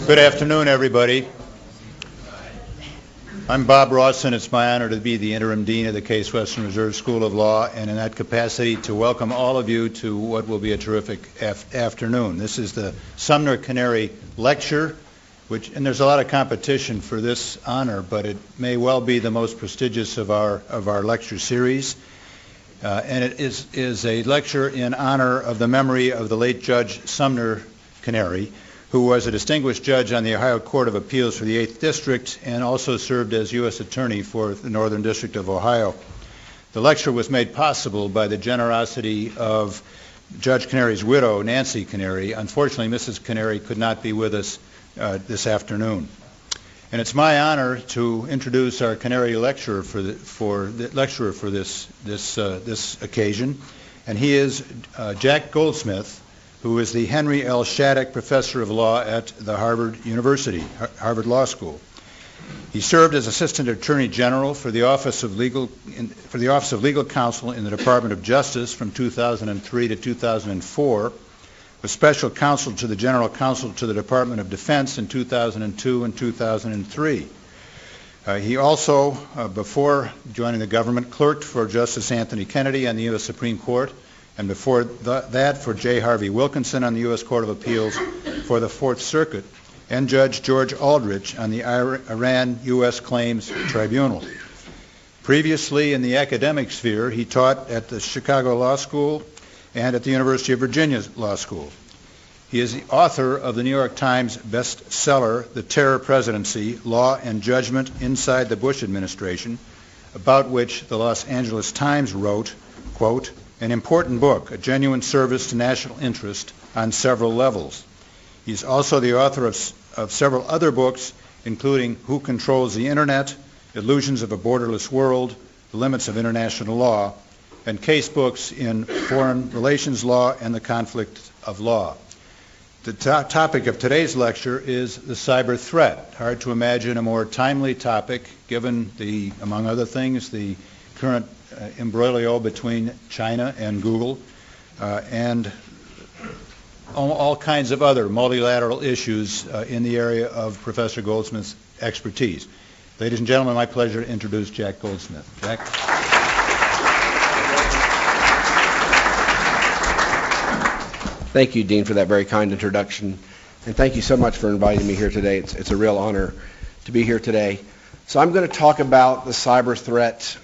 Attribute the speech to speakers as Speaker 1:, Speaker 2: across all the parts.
Speaker 1: Good afternoon, everybody. I'm Bob Rawson. It's my honor to be the interim dean of the Case Western Reserve School of Law, and in that capacity to welcome all of you to what will be a terrific afternoon. This is the Sumner Canary Lecture, and there's a lot of competition for this honor, but it may well be the most prestigious of our lecture series. And it is a lecture in honor of the memory of the late Judge Sumner Canary, who was a distinguished judge on the Ohio Court of Appeals for the 8th District and also served as U.S. Attorney for the Northern District of Ohio. The lecture was made possible by the generosity of Judge Canary's widow, Nancy Canary. Unfortunately, Mrs. Canary could not be with us this afternoon. And it's my honor to introduce our Canary lecturer for this occasion, and he is Jack Goldsmith, who is the Henry L. Shattuck Professor of Law at the Harvard Law School. He served as Assistant Attorney General for the Office of Legal Counsel in the Department of Justice from 2003 to 2004, was Special Counsel to the General Counsel to the Department of Defense in 2002 and 2003. He also, before joining the government, clerked for Justice Anthony Kennedy on the U.S. Supreme Court, and before that for J. Harvey Wilkinson on the U.S. Court of Appeals for the Fourth Circuit, and Judge George Aldrich on the Iran-U.S. Claims Tribunal. Previously in the academic sphere, he taught at the Chicago Law School and at the University of Virginia Law School. He is the author of the New York Times bestseller, The Terror Presidency, Law and Judgment Inside the Bush Administration, about which the Los Angeles Times wrote, quote, an important book, a genuine service to national interest on several levels. He's also the author of several other books, including Who Controls the Internet, Illusions of a Borderless World, The Limits of International Law, and case books in foreign relations law and the conflict of law. The topic of today's lecture is the cyber threat. Hard to imagine a more timely topic given the, among other things, the current imbroglio between China and Google and all kinds of other multilateral issues in the area of Professor Goldsmith's expertise. Ladies and gentlemen, my pleasure to introduce Jack Goldsmith. Jack.
Speaker 2: Thank you, Dean, for that very kind introduction. And thank you so much for inviting me here today. It's a real honor to be here today. So I'm going to talk about the cyber threat,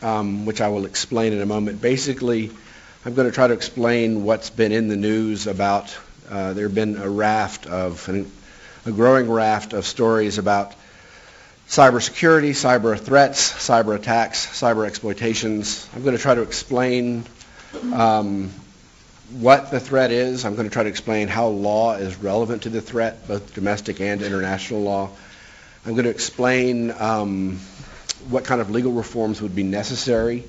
Speaker 2: which I will explain in a moment. Basically, I'm going to try to explain what's been in the news about, there have been a growing raft of stories about cybersecurity, cyber threats, cyber attacks, cyber exploitations. I'm going to try to explain what the threat is. I'm going to try to explain how law is relevant to the threat, both domestic and international law. I'm going to explain what kind of legal reforms would be necessary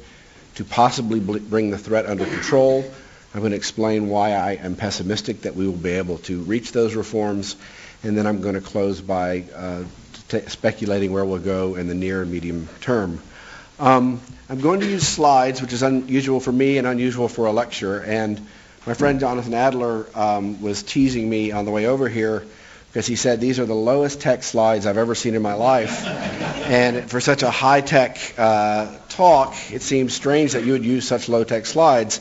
Speaker 2: to possibly bring the threat under control. I'm going to explain why I am pessimistic that we will be able to reach those reforms. And then I'm going to close by speculating where we'll go in the near and medium term. I'm going to use slides, which is unusual for me and unusual for a lecture. And my friend Jonathan Adler was teasing me on the way over here because he said these are the lowest tech slides I've ever seen in my life. And for such a high-tech talk, it seems strange that you would use such low-tech slides.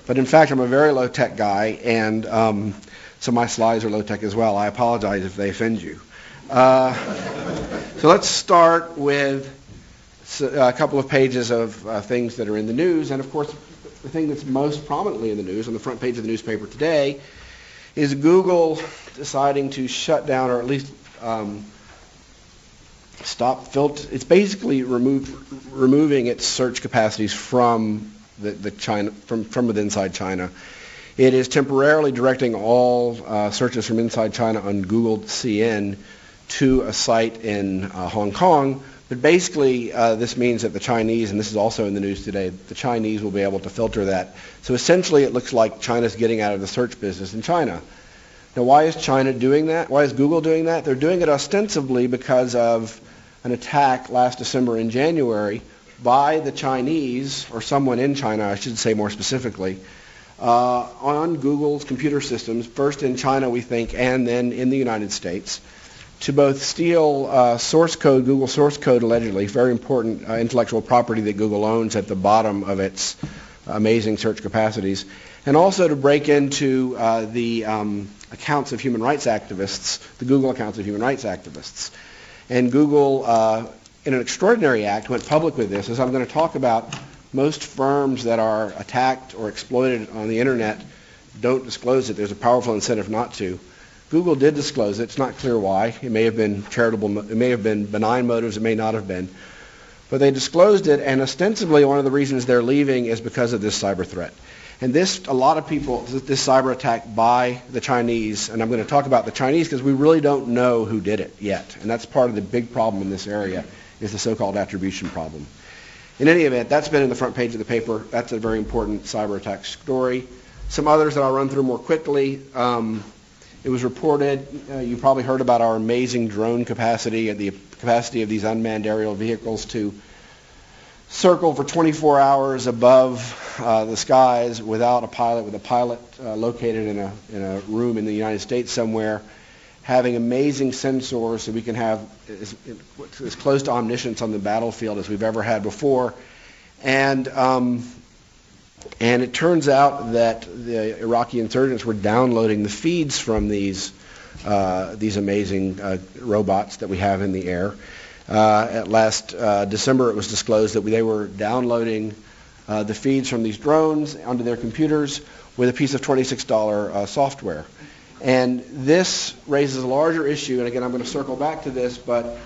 Speaker 2: But in fact, I'm a very low-tech guy, and so my slides are low-tech as well. I apologize if they offend you. So let's start with a couple of pages of things that are in the news. And of course, the thing that's most prominently in the news on the front page of the newspaper today is Google deciding to shut down, or at least stop filter. It's basically removing its search capacities from the China, from within inside China. It is temporarily directing all searches from inside China on Google CN to a site in Hong Kong. But basically, this means that the Chinese, and this is also in the news today, the Chinese will be able to filter that. So essentially, it looks like China's getting out of the search business in China. Now, why is China doing that? Why is Google doing that? They're doing it ostensibly because of an attack last December and January by the Chinese, or someone in China, I should say more specifically, on Google's computer systems, first in China, we think, and then in the United States. to both steal source code, Google source code allegedly, very important intellectual property that Google owns at the bottom of its amazing search capacities, and also to break into the accounts of human rights activists, the Google accounts of human rights activists. And Google, in an extraordinary act, went public with this. As I'm going to talk about, most firms that are attacked or exploited on the internet don't disclose it. There's a powerful incentive not to. Google did disclose it. It's not clear why. It may have been charitable, it may have been benign motives, it may not have been. But they disclosed it, and ostensibly one of the reasons they're leaving is because of this cyber threat. And this, a lot of people, this cyber attack by the Chinese, and I'm going to talk about the Chinese because we really don't know who did it yet. And that's part of the big problem in this area, is the so-called attribution problem. In any event, that's been in the front page of the paper. That's a very important cyber attack story. Some others that I'll run through more quickly. It was reported, you probably heard about our amazing drone capacity and the capacity of these unmanned aerial vehicles to circle for 24 hours above the skies without a pilot, with a pilot located in a room in the United States somewhere, having amazing sensors so we can have as close to omniscience on the battlefield as we've ever had before. And it turns out that the Iraqi insurgents were downloading the feeds from these amazing robots that we have in the air. At last December, it was disclosed that they were downloading the feeds from these drones onto their computers with a piece of $26 software. And this raises a larger issue, and again, I'm going to circle back to this, but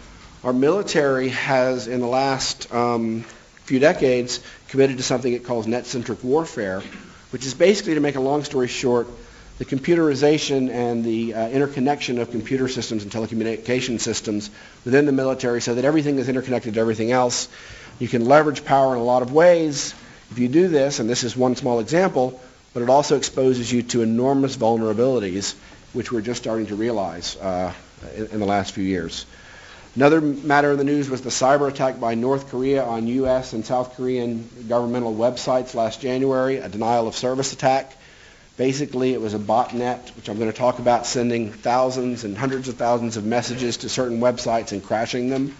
Speaker 2: our military has, in the last few decades, committed to something it calls net-centric warfare, which is basically, to make a long story short, the computerization and the interconnection of computer systems and telecommunication systems within the military so that everything is interconnected to everything else. You can leverage power in a lot of ways if you do this, and this is one small example, but it also exposes you to enormous vulnerabilities, which we're just starting to realize in the last few years. Another matter in the news was the cyber attack by North Korea on U.S. and South Korean governmental websites last January, a denial of service attack. Basically, it was a botnet, which I'm going to talk about, sending thousands and hundreds of thousands of messages to certain websites and crashing them.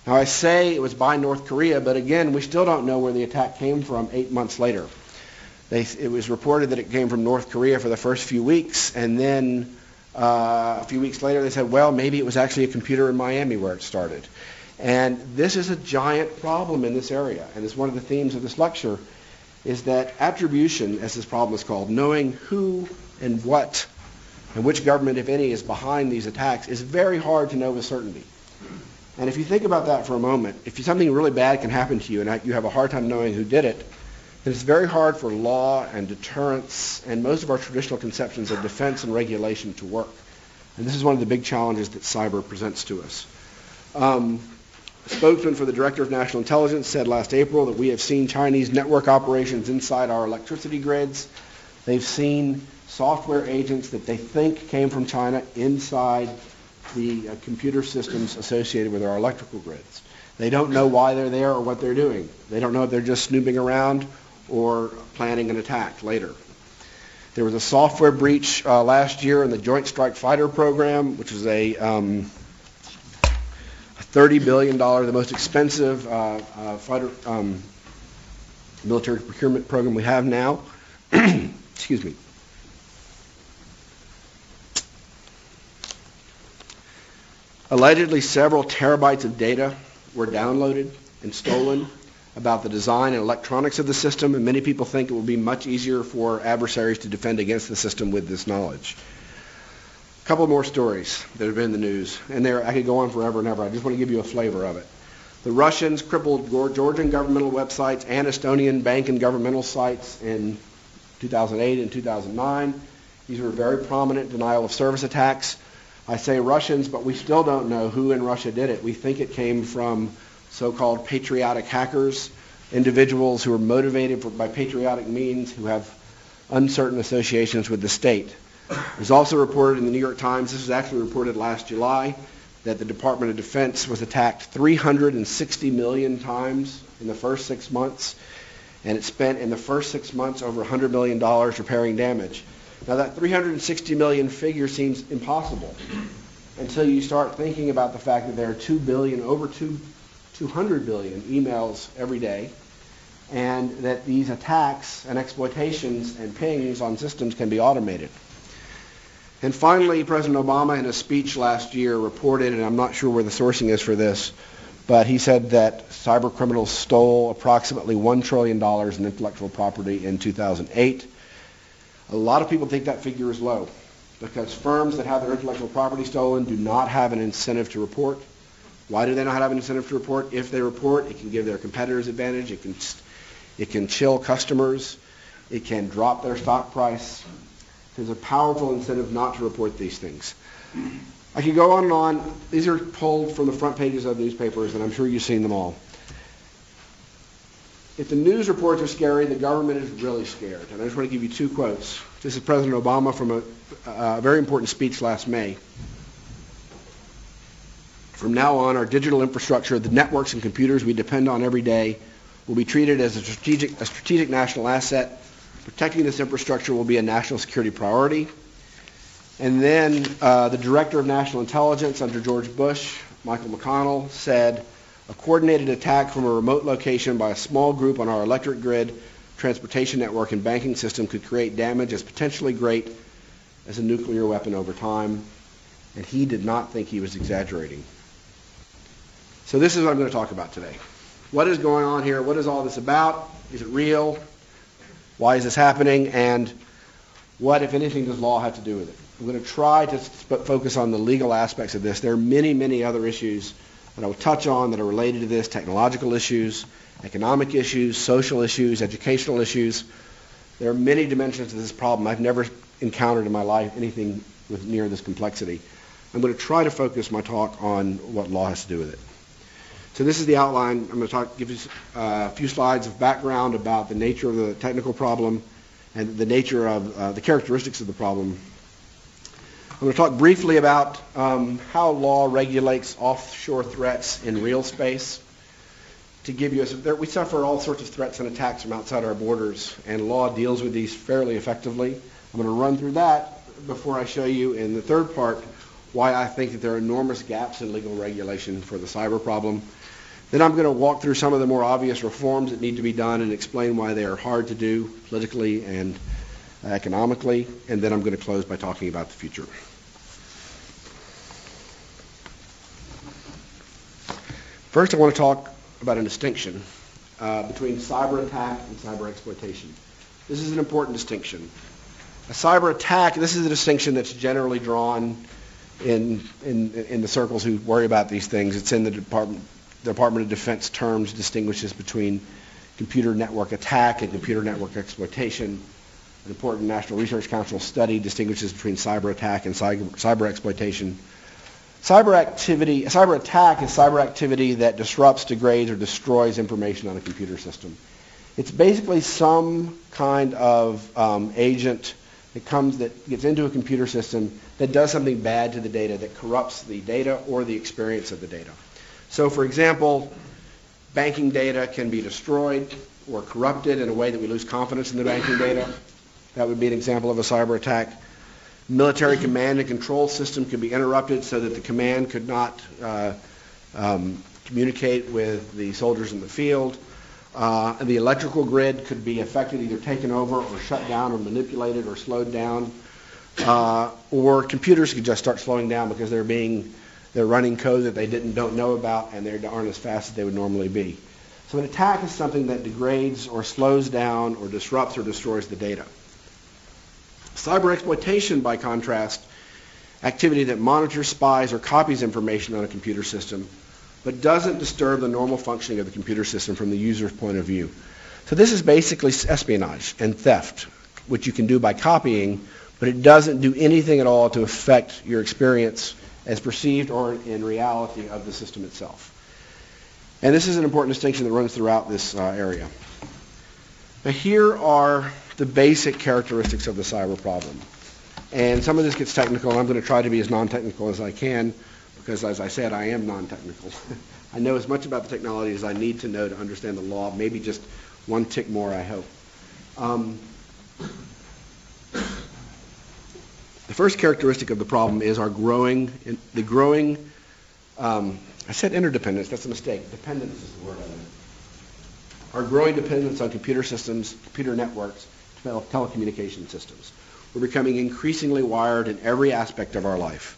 Speaker 2: Now, I say it was by North Korea, but again, we still don't know where the attack came from 8 months later. It was reported that it came from North Korea for the first few weeks, and then a few weeks later they said, well, maybe it was actually a computer in Miami where it started. And this is a giant problem in this area, and it's one of the themes of this lecture, is that attribution, as this problem is called, knowing who and what and which government, if any, is behind these attacks, is very hard to know with certainty. And if you think about that for a moment, if something really bad can happen to you and you have a hard time knowing who did it, then it's very hard for law and deterrence and most of our traditional conceptions of defense and regulation to work. And this is one of the big challenges that cyber presents to us. A spokesman for the Director of National Intelligence said last April that we have seen Chinese network operations inside our electricity grids. They've seen software agents that they think came from China inside the computer systems associated with our electrical grids. They don't know why they're there or what they're doing. They don't know if they're just snooping around or planning an attack later. There was a software breach last year in the Joint Strike Fighter program, which is a $30 billion, the most expensive fighter military procurement program we have now. Excuse me. Allegedly, several terabytes of data were downloaded and stolen about the design and electronics of the system, and many people think it will be much easier for adversaries to defend against the system with this knowledge. A couple more stories that have been in the news, and I could go on forever and ever. I just want to give you a flavor of it. The Russians crippled Georgian governmental websites and Estonian bank and governmental sites in 2008 and 2009. These were very prominent denial of service attacks. I say Russians, but we still don't know who in Russia did it. We think it came from so-called patriotic hackers, individuals who are motivated by patriotic means, who have uncertain associations with the state. It was also reported in the New York Times, this was actually reported last July, that the Department of Defense was attacked 360 million times in the first 6 months, and it spent in the first 6 months over $100 million repairing damage. Now that 360 million figure seems impossible, until you start thinking about the fact that there are 2 billion, over 200 billion emails every day, and that these attacks and exploitations and pings on systems can be automated. And finally, President Obama in a speech last year reported, and I'm not sure where the sourcing is for this, but he said that cyber criminals stole approximately $1 trillion in intellectual property in 2008. A lot of people think that figure is low because firms that have their intellectual property stolen do not have an incentive to report. Why do they not have an incentive to report? If they report, it can give their competitors advantage. It can chill customers. It can drop their stock price. There's a powerful incentive not to report these things. I could go on and on. These are pulled from the front pages of newspapers, and I'm sure you've seen them all. If the news reports are scary, the government is really scared. And I just want to give you 2 quotes. This is President Obama from a very important speech last May. From now on, our digital infrastructure, the networks and computers we depend on every day, will be treated as a strategic national asset. Protecting this infrastructure will be a national security priority. And then the Director of National Intelligence under George Bush, Michael McConnell, said, a coordinated attack from a remote location by a small group on our electric grid, transportation network, and banking system could create damage as potentially great as a nuclear weapon over time. And he did not think he was exaggerating. So this is what I'm going to talk about today. What is going on here? What is all this about? Is it real? Why is this happening? And what, if anything, does law have to do with it? I'm going to try to focus on the legal aspects of this. There are many, many other issues that I will touch on that are related to this, technological issues, economic issues, social issues, educational issues. There are many dimensions to this problem. I've never encountered in my life anything with near this complexity. I'm going to try to focus my talk on what law has to do with it. So this is the outline. I'm going to give you a few slides of background about the nature of the technical problem and the nature of the characteristics of the problem. I'm going to talk briefly about how law regulates offshore threats in real space. To give you we suffer all sorts of threats and attacks from outside our borders, and law deals with these fairly effectively. I'm going to run through that before I show you in the third part why I think that there are enormous gaps in legal regulation for the cyber problem. Then I'm going to walk through some of the more obvious reforms that need to be done and explain why they are hard to do politically and economically, and then I'm going to close by talking about the future. First, I want to talk about a distinction between cyber attack and cyber exploitation. This is an important distinction. A cyber attack, this is a distinction that's generally drawn in the circles who worry about these things. It's in the Department of Defense terms, distinguishes between computer network attack and computer network exploitation. An important National Research Council study distinguishes between cyber attack and cyber exploitation. Cyber attack is cyber activity that disrupts, degrades, or destroys information on a computer system. It's basically some kind of agent that gets into a computer system that does something bad to the data, that corrupts the data or the experience of the data. So, for example, banking data can be destroyed or corrupted in a way that we lose confidence in the banking data. That would be an example of a cyber attack. Military command and control system could be interrupted so that the command could not communicate with the soldiers in the field. The electrical grid could be affected, either taken over or shut down or manipulated or slowed down. Or computers could just start slowing down because they're running code that they don't know about, and they aren't as fast as they would normally be. So an attack is something that degrades or slows down or disrupts or destroys the data. Cyber exploitation, by contrast, activity that monitors, spies, or copies information on a computer system, but doesn't disturb the normal functioning of the computer system from the user's point of view. So this is basically espionage and theft, which you can do by copying, but it doesn't do anything at all to affect your experience as perceived or in reality of the system itself. And this is an important distinction that runs throughout this area. Now here are the basic characteristics of the cyber problem. And some of this gets technical, and I'm going to try to be as non-technical as I can, because as I said, I am non-technical. I know as much about the technology as I need to know to understand the law, maybe just one tick more, I hope. The first characteristic of the problem is I said interdependence, that's a mistake. Dependence is the word I meant. Our growing dependence on computer systems, computer networks, telecommunication systems. We're becoming increasingly wired in every aspect of our life.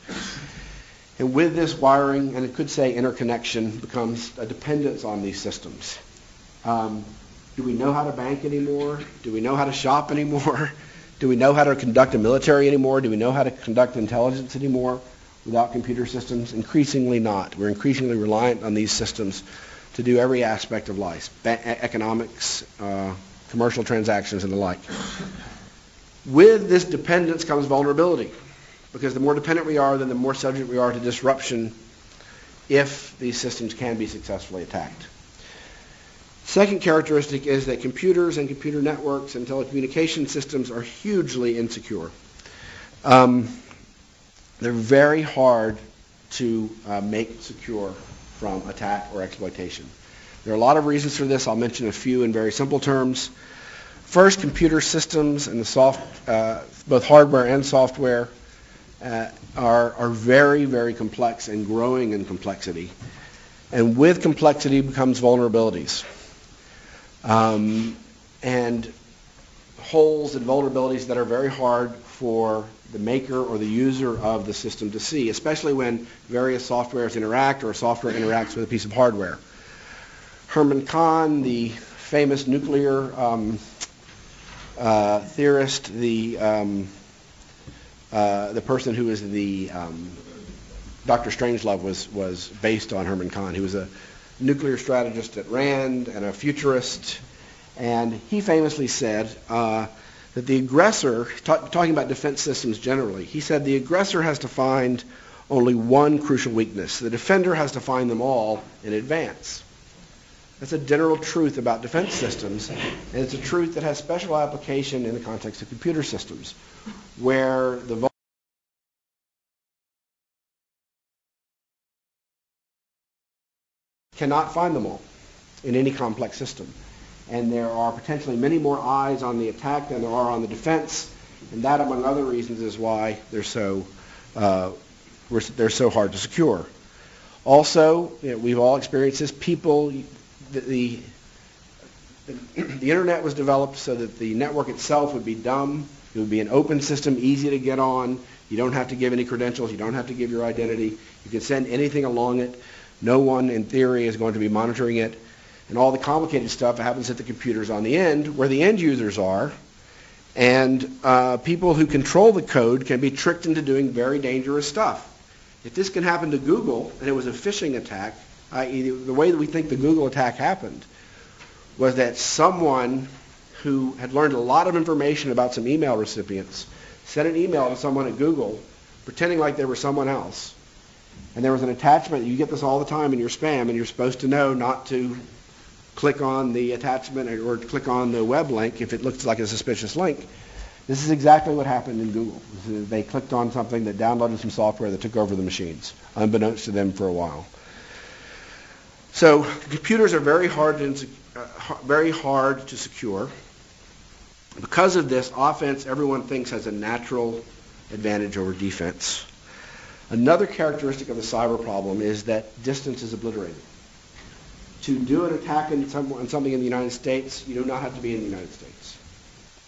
Speaker 2: And with this wiring, and it could say interconnection, becomes a dependence on these systems. Do we know how to bank anymore? Do we know how to shop anymore? Do we know how to conduct a military anymore? Do we know how to conduct intelligence anymore without computer systems? Increasingly not. We're increasingly reliant on these systems to do every aspect of life, economics, commercial transactions, and the like. With this dependence comes vulnerability, because the more dependent we are, then the more subject we are to disruption if these systems can be successfully attacked. Second characteristic is that computers and computer networks and telecommunication systems are hugely insecure. They're very hard to make secure from attack or exploitation. There are a lot of reasons for this. I'll mention a few in very simple terms. First, computer systems and both hardware and software are very, very complex and growing in complexity. And with complexity comes vulnerabilities. And holes and vulnerabilities that are very hard for the maker or the user of the system to see, especially when various softwares interact or software interacts with a piece of hardware. Herman Kahn, the famous nuclear theorist, the person who was the Dr. Strangelove was based on Herman Kahn. He was a nuclear strategist at Rand and a futurist, and he famously said that the aggressor, talking about defense systems generally, he said the aggressor has to find only one crucial weakness. The defender has to find them all in advance. That's a general truth about defense systems, and it's a truth that has special application in the context of computer systems, where the cannot find them all in any complex system. And there are potentially many more eyes on the attack than there are on the defense, and that, among other reasons, is why they're so hard to secure. Also, we've all experienced this. The internet was developed so that the network itself would be dumb. It would be an open system, easy to get on. You don't have to give any credentials. You don't have to give your identity. You can send anything along it. No one, in theory, is going to be monitoring it. And all the complicated stuff happens at the computers on the end, where the end users are. And people who control the code can be tricked into doing very dangerous stuff. If this can happen to Google, and it was a phishing attack, i.e. the way that we think the Google attack happened was that someone who had learned a lot of information about some email recipients sent an email to someone at Google pretending like they were someone else. And there was an attachment. You get this all the time in your spam, and you're supposed to know not to click on the attachment or click on the web link if it looks like a suspicious link. This is exactly what happened in Google. They clicked on something that downloaded some software that took over the machines, unbeknownst to them for a while. So computers are very hard to secure. Because of this, offense, everyone thinks, has a natural advantage over defense. Another characteristic of the cyber problem is that distance is obliterated. To do an attack on something in the United States, you do not have to be in the United States.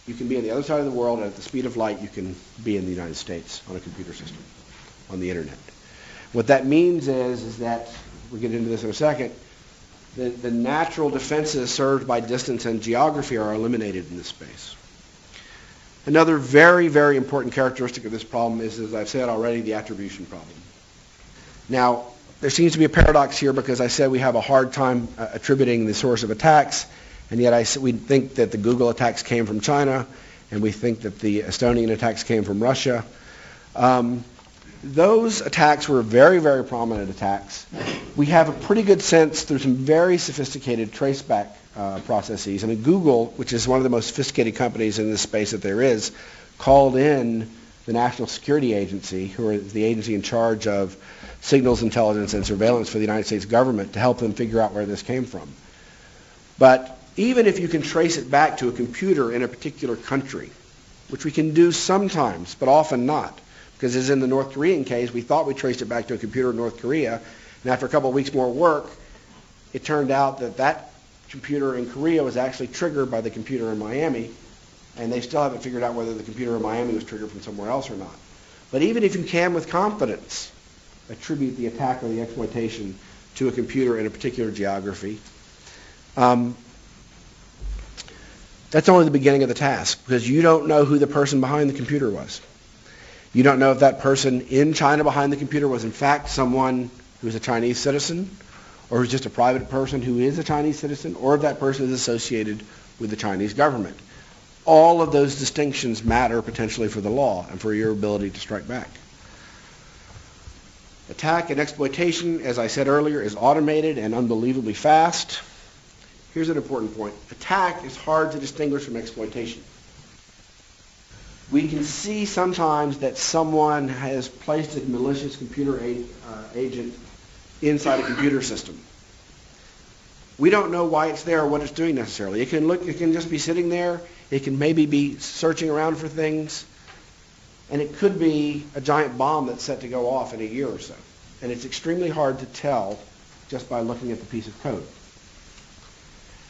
Speaker 2: You can be on the other side of the world, and at the speed of light, you can be in the United States on a computer system, on the internet. What that means is that, we'll get into this in a second, the natural defenses served by distance and geography are eliminated in this space. Another very, very important characteristic of this problem is, as I've said already, the attribution problem. Now, there seems to be a paradox here because I said we have a hard time attributing the source of attacks, and yet we think that the Google attacks came from China, and we think that the Estonian attacks came from Russia. Those attacks were very, very prominent attacks. We have a pretty good sense through some very sophisticated traceback processes. I mean, Google, which is one of the most sophisticated companies in this space that there is, called in the National Security Agency, who is the agency in charge of signals intelligence and surveillance for the United States government, to help them figure out where this came from. But even if you can trace it back to a computer in a particular country, which we can do sometimes, but often not, Because as in the North Korean case, we thought we traced it back to a computer in North Korea, and after a couple of weeks more work, it turned out that that computer in Korea was actually triggered by the computer in Miami, and they still haven't figured out whether the computer in Miami was triggered from somewhere else or not. But even if you can, with confidence, attribute the attack or the exploitation to a computer in a particular geography, that's only the beginning of the task, because you don't know who the person behind the computer was. You don't know if that person in China behind the computer was in fact someone who's a Chinese citizen, or who's just a private person who is a Chinese citizen, or if that person is associated with the Chinese government. All of those distinctions matter potentially for the law and for your ability to strike back. Attack and exploitation, as I said earlier, is automated and unbelievably fast. Here's an important point. Attack is hard to distinguish from exploitation. We can see sometimes that someone has placed a malicious computer agent inside a computer system. We don't know why it's there or what it's doing necessarily. It can just be sitting there. It can maybe be searching around for things. And it could be a giant bomb that's set to go off in a year or so. And it's extremely hard to tell just by looking at the piece of code.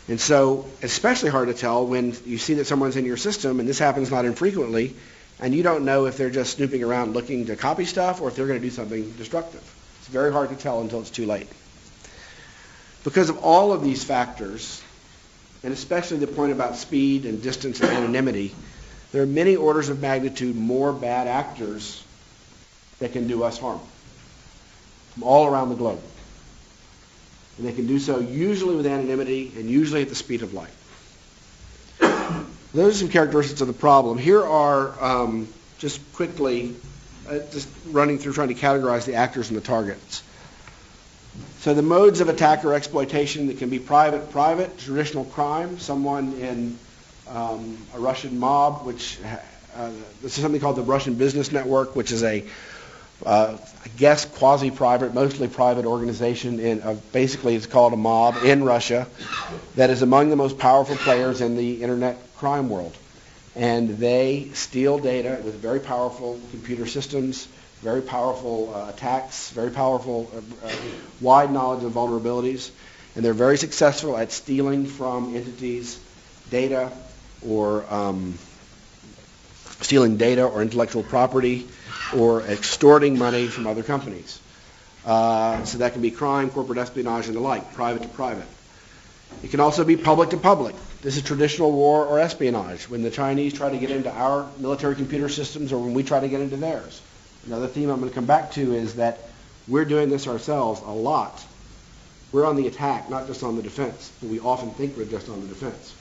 Speaker 2: And so, especially hard to tell when you see that someone's in your system, and this happens not infrequently, and you don't know if they're just snooping around looking to copy stuff or if they're going to do something destructive. It's very hard to tell until it's too late. Because of all of these factors, and especially the point about speed and distance and anonymity, there are many orders of magnitude more bad actors that can do us harm from all around the globe. And they can do so usually with anonymity and usually at the speed of light. Those are some characteristics of the problem. Here are, just quickly, just running through trying to categorize the actors and the targets. So the modes of attack or exploitation that can be private, traditional crime, someone in a Russian mob, which this is something called the Russian Business Network, which is a I guess quasi-private, mostly private organization basically it's called a mob in Russia that is among the most powerful players in the internet crime world. And they steal data with very powerful computer systems, very powerful attacks, very powerful wide knowledge of vulnerabilities, and they're very successful at stealing from entities data or stealing data or intellectual property, or extorting money from other companies. So that can be crime, corporate espionage, and the like, private to private. It can also be public to public. This is traditional war or espionage, when the Chinese try to get into our military computer systems or when we try to get into theirs. Another theme I'm going to come back to is that we're doing this ourselves a lot. We're on the attack, not just on the defense, but we often think we're just on the defense.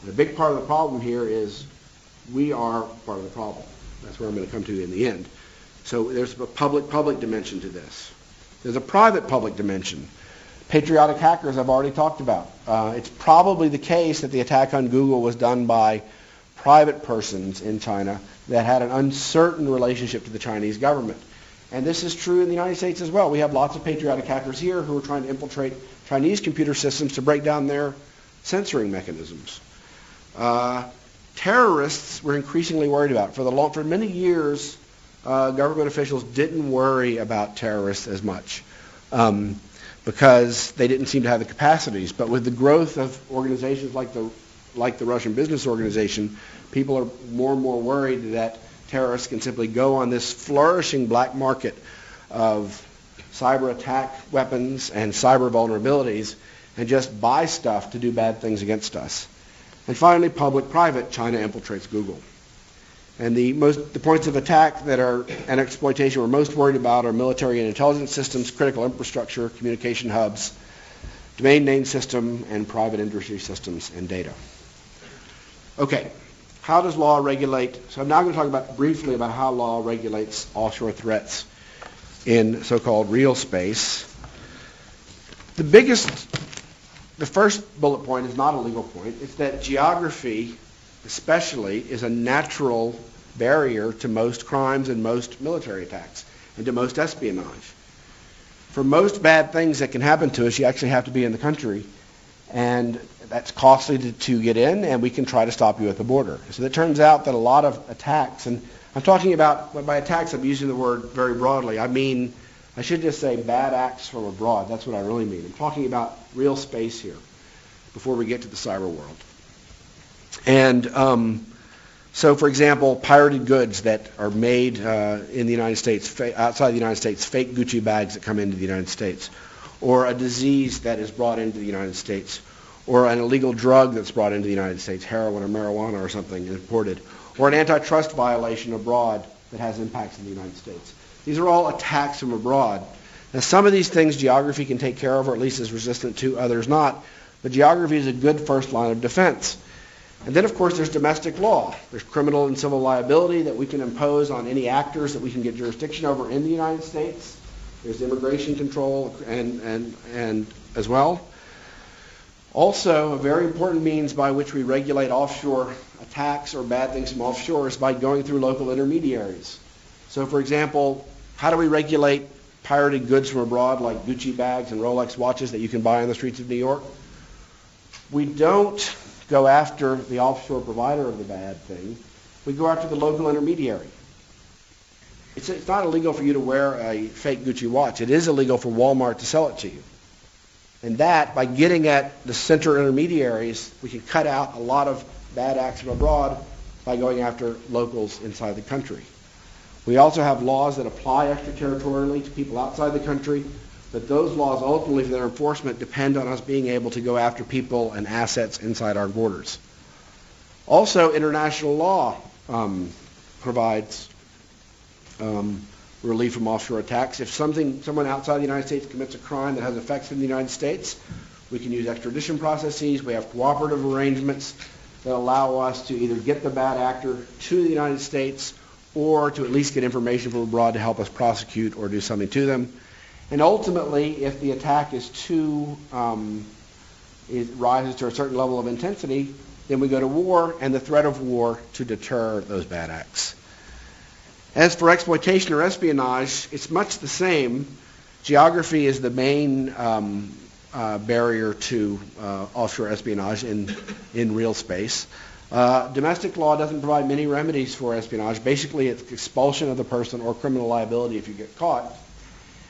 Speaker 2: And a big part of the problem here is we are part of the problem. That's where I'm going to come to in the end. So there's a public dimension to this. There's a private public dimension. Patriotic hackers I've already talked about. It's probably the case that the attack on Google was done by private persons in China that had an uncertain relationship to the Chinese government. And this is true in the United States as well. We have lots of patriotic hackers here who are trying to infiltrate Chinese computer systems to break down their censoring mechanisms. Terrorists we're increasingly worried about. For many years, government officials didn't worry about terrorists as much because they didn't seem to have the capacities. But with the growth of organizations like the Russian Business Organization, people are more and more worried that terrorists can simply go on this flourishing black market of cyber attack weapons and cyber vulnerabilities and just buy stuff to do bad things against us. And finally, public-private, China infiltrates Google. And the points of attack and exploitation we're most worried about are military and intelligence systems, critical infrastructure, communication hubs, domain name system, and private industry systems and data. Okay, how does law regulate? So I'm now going to talk briefly about how law regulates offshore threats in so-called real space. The first bullet point is not a legal point. It's that geography, especially, is a natural barrier to most crimes and most military attacks and to most espionage. For most bad things that can happen to us, you actually have to be in the country, and that's costly to get in, and we can try to stop you at the border. So it turns out that a lot of attacks, and I'm talking about, by attacks, I'm using the word very broadly. I should just say bad acts from abroad. That's what I really mean. I'm talking about real space here before we get to the cyber world. And so, for example, pirated goods that are made in the United States, outside the United States, fake Gucci bags that come into the United States, or a disease that is brought into the United States, or an illegal drug that's brought into the United States, heroin or marijuana or something imported, or an antitrust violation abroad that has impacts in the United States. These are all attacks from abroad. Now, some of these things geography can take care of, or at least is resistant to, others not. But geography is a good first line of defense. And then, of course, there's domestic law. There's criminal and civil liability that we can impose on any actors that we can get jurisdiction over in the United States. There's immigration control and as well. Also, a very important means by which we regulate offshore attacks or bad things from offshore is by going through local intermediaries. So, for example, how do we regulate pirated goods from abroad like Gucci bags and Rolex watches that you can buy on the streets of New York? We don't go after the offshore provider of the bad thing. We go after the local intermediary. It's not illegal for you to wear a fake Gucci watch. It is illegal for Walmart to sell it to you. And that, by getting at the center intermediaries, we can cut out a lot of bad acts from abroad by going after locals inside the country. We also have laws that apply extraterritorially to people outside the country, but those laws ultimately for their enforcement depend on us being able to go after people and assets inside our borders. Also, international law provides relief from offshore attacks. If someone outside the United States commits a crime that has effects in the United States, we can use extradition processes. We have cooperative arrangements that allow us to either get the bad actor to the United States or to at least get information from abroad to help us prosecute or do something to them. And ultimately, if the attack is it rises to a certain level of intensity, then we go to war and the threat of war to deter those bad acts. As for exploitation or espionage, it's much the same. Geography is the main barrier to offshore espionage in real space. Domestic law doesn't provide many remedies for espionage. Basically, it's expulsion of the person or criminal liability if you get caught.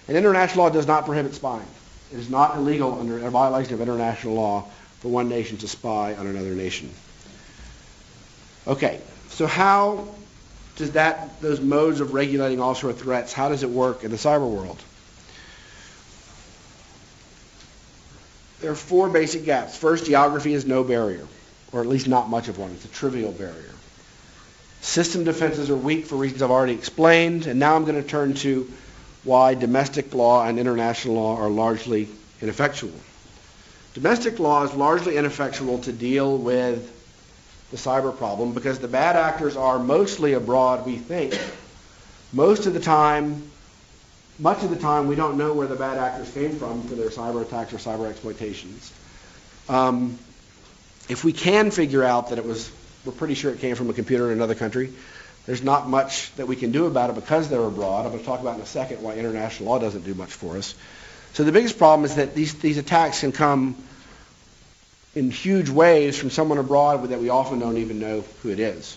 Speaker 2: And international law does not prohibit spying. It is not illegal under a violation of international law for one nation to spy on another nation. Okay, so how does those modes of regulating offshore threats, how does it work in the cyber world? There are four basic gaps. First, geography is no barrier, or at least not much of one. It's a trivial barrier. System defenses are weak for reasons I've already explained, and now I'm going to turn to why domestic law and international law are largely ineffectual. Domestic law is largely ineffectual to deal with the cyber problem because the bad actors are mostly abroad, we think. Much of the time, we don't know where the bad actors came from for their cyber attacks or cyber exploitations. If we can figure out that we're pretty sure it came from a computer in another country, there's not much that we can do about it because they're abroad. I'm going to talk about in a second why international law doesn't do much for us. So the biggest problem is that these attacks can come in huge waves from someone abroad that we often don't even know who it is.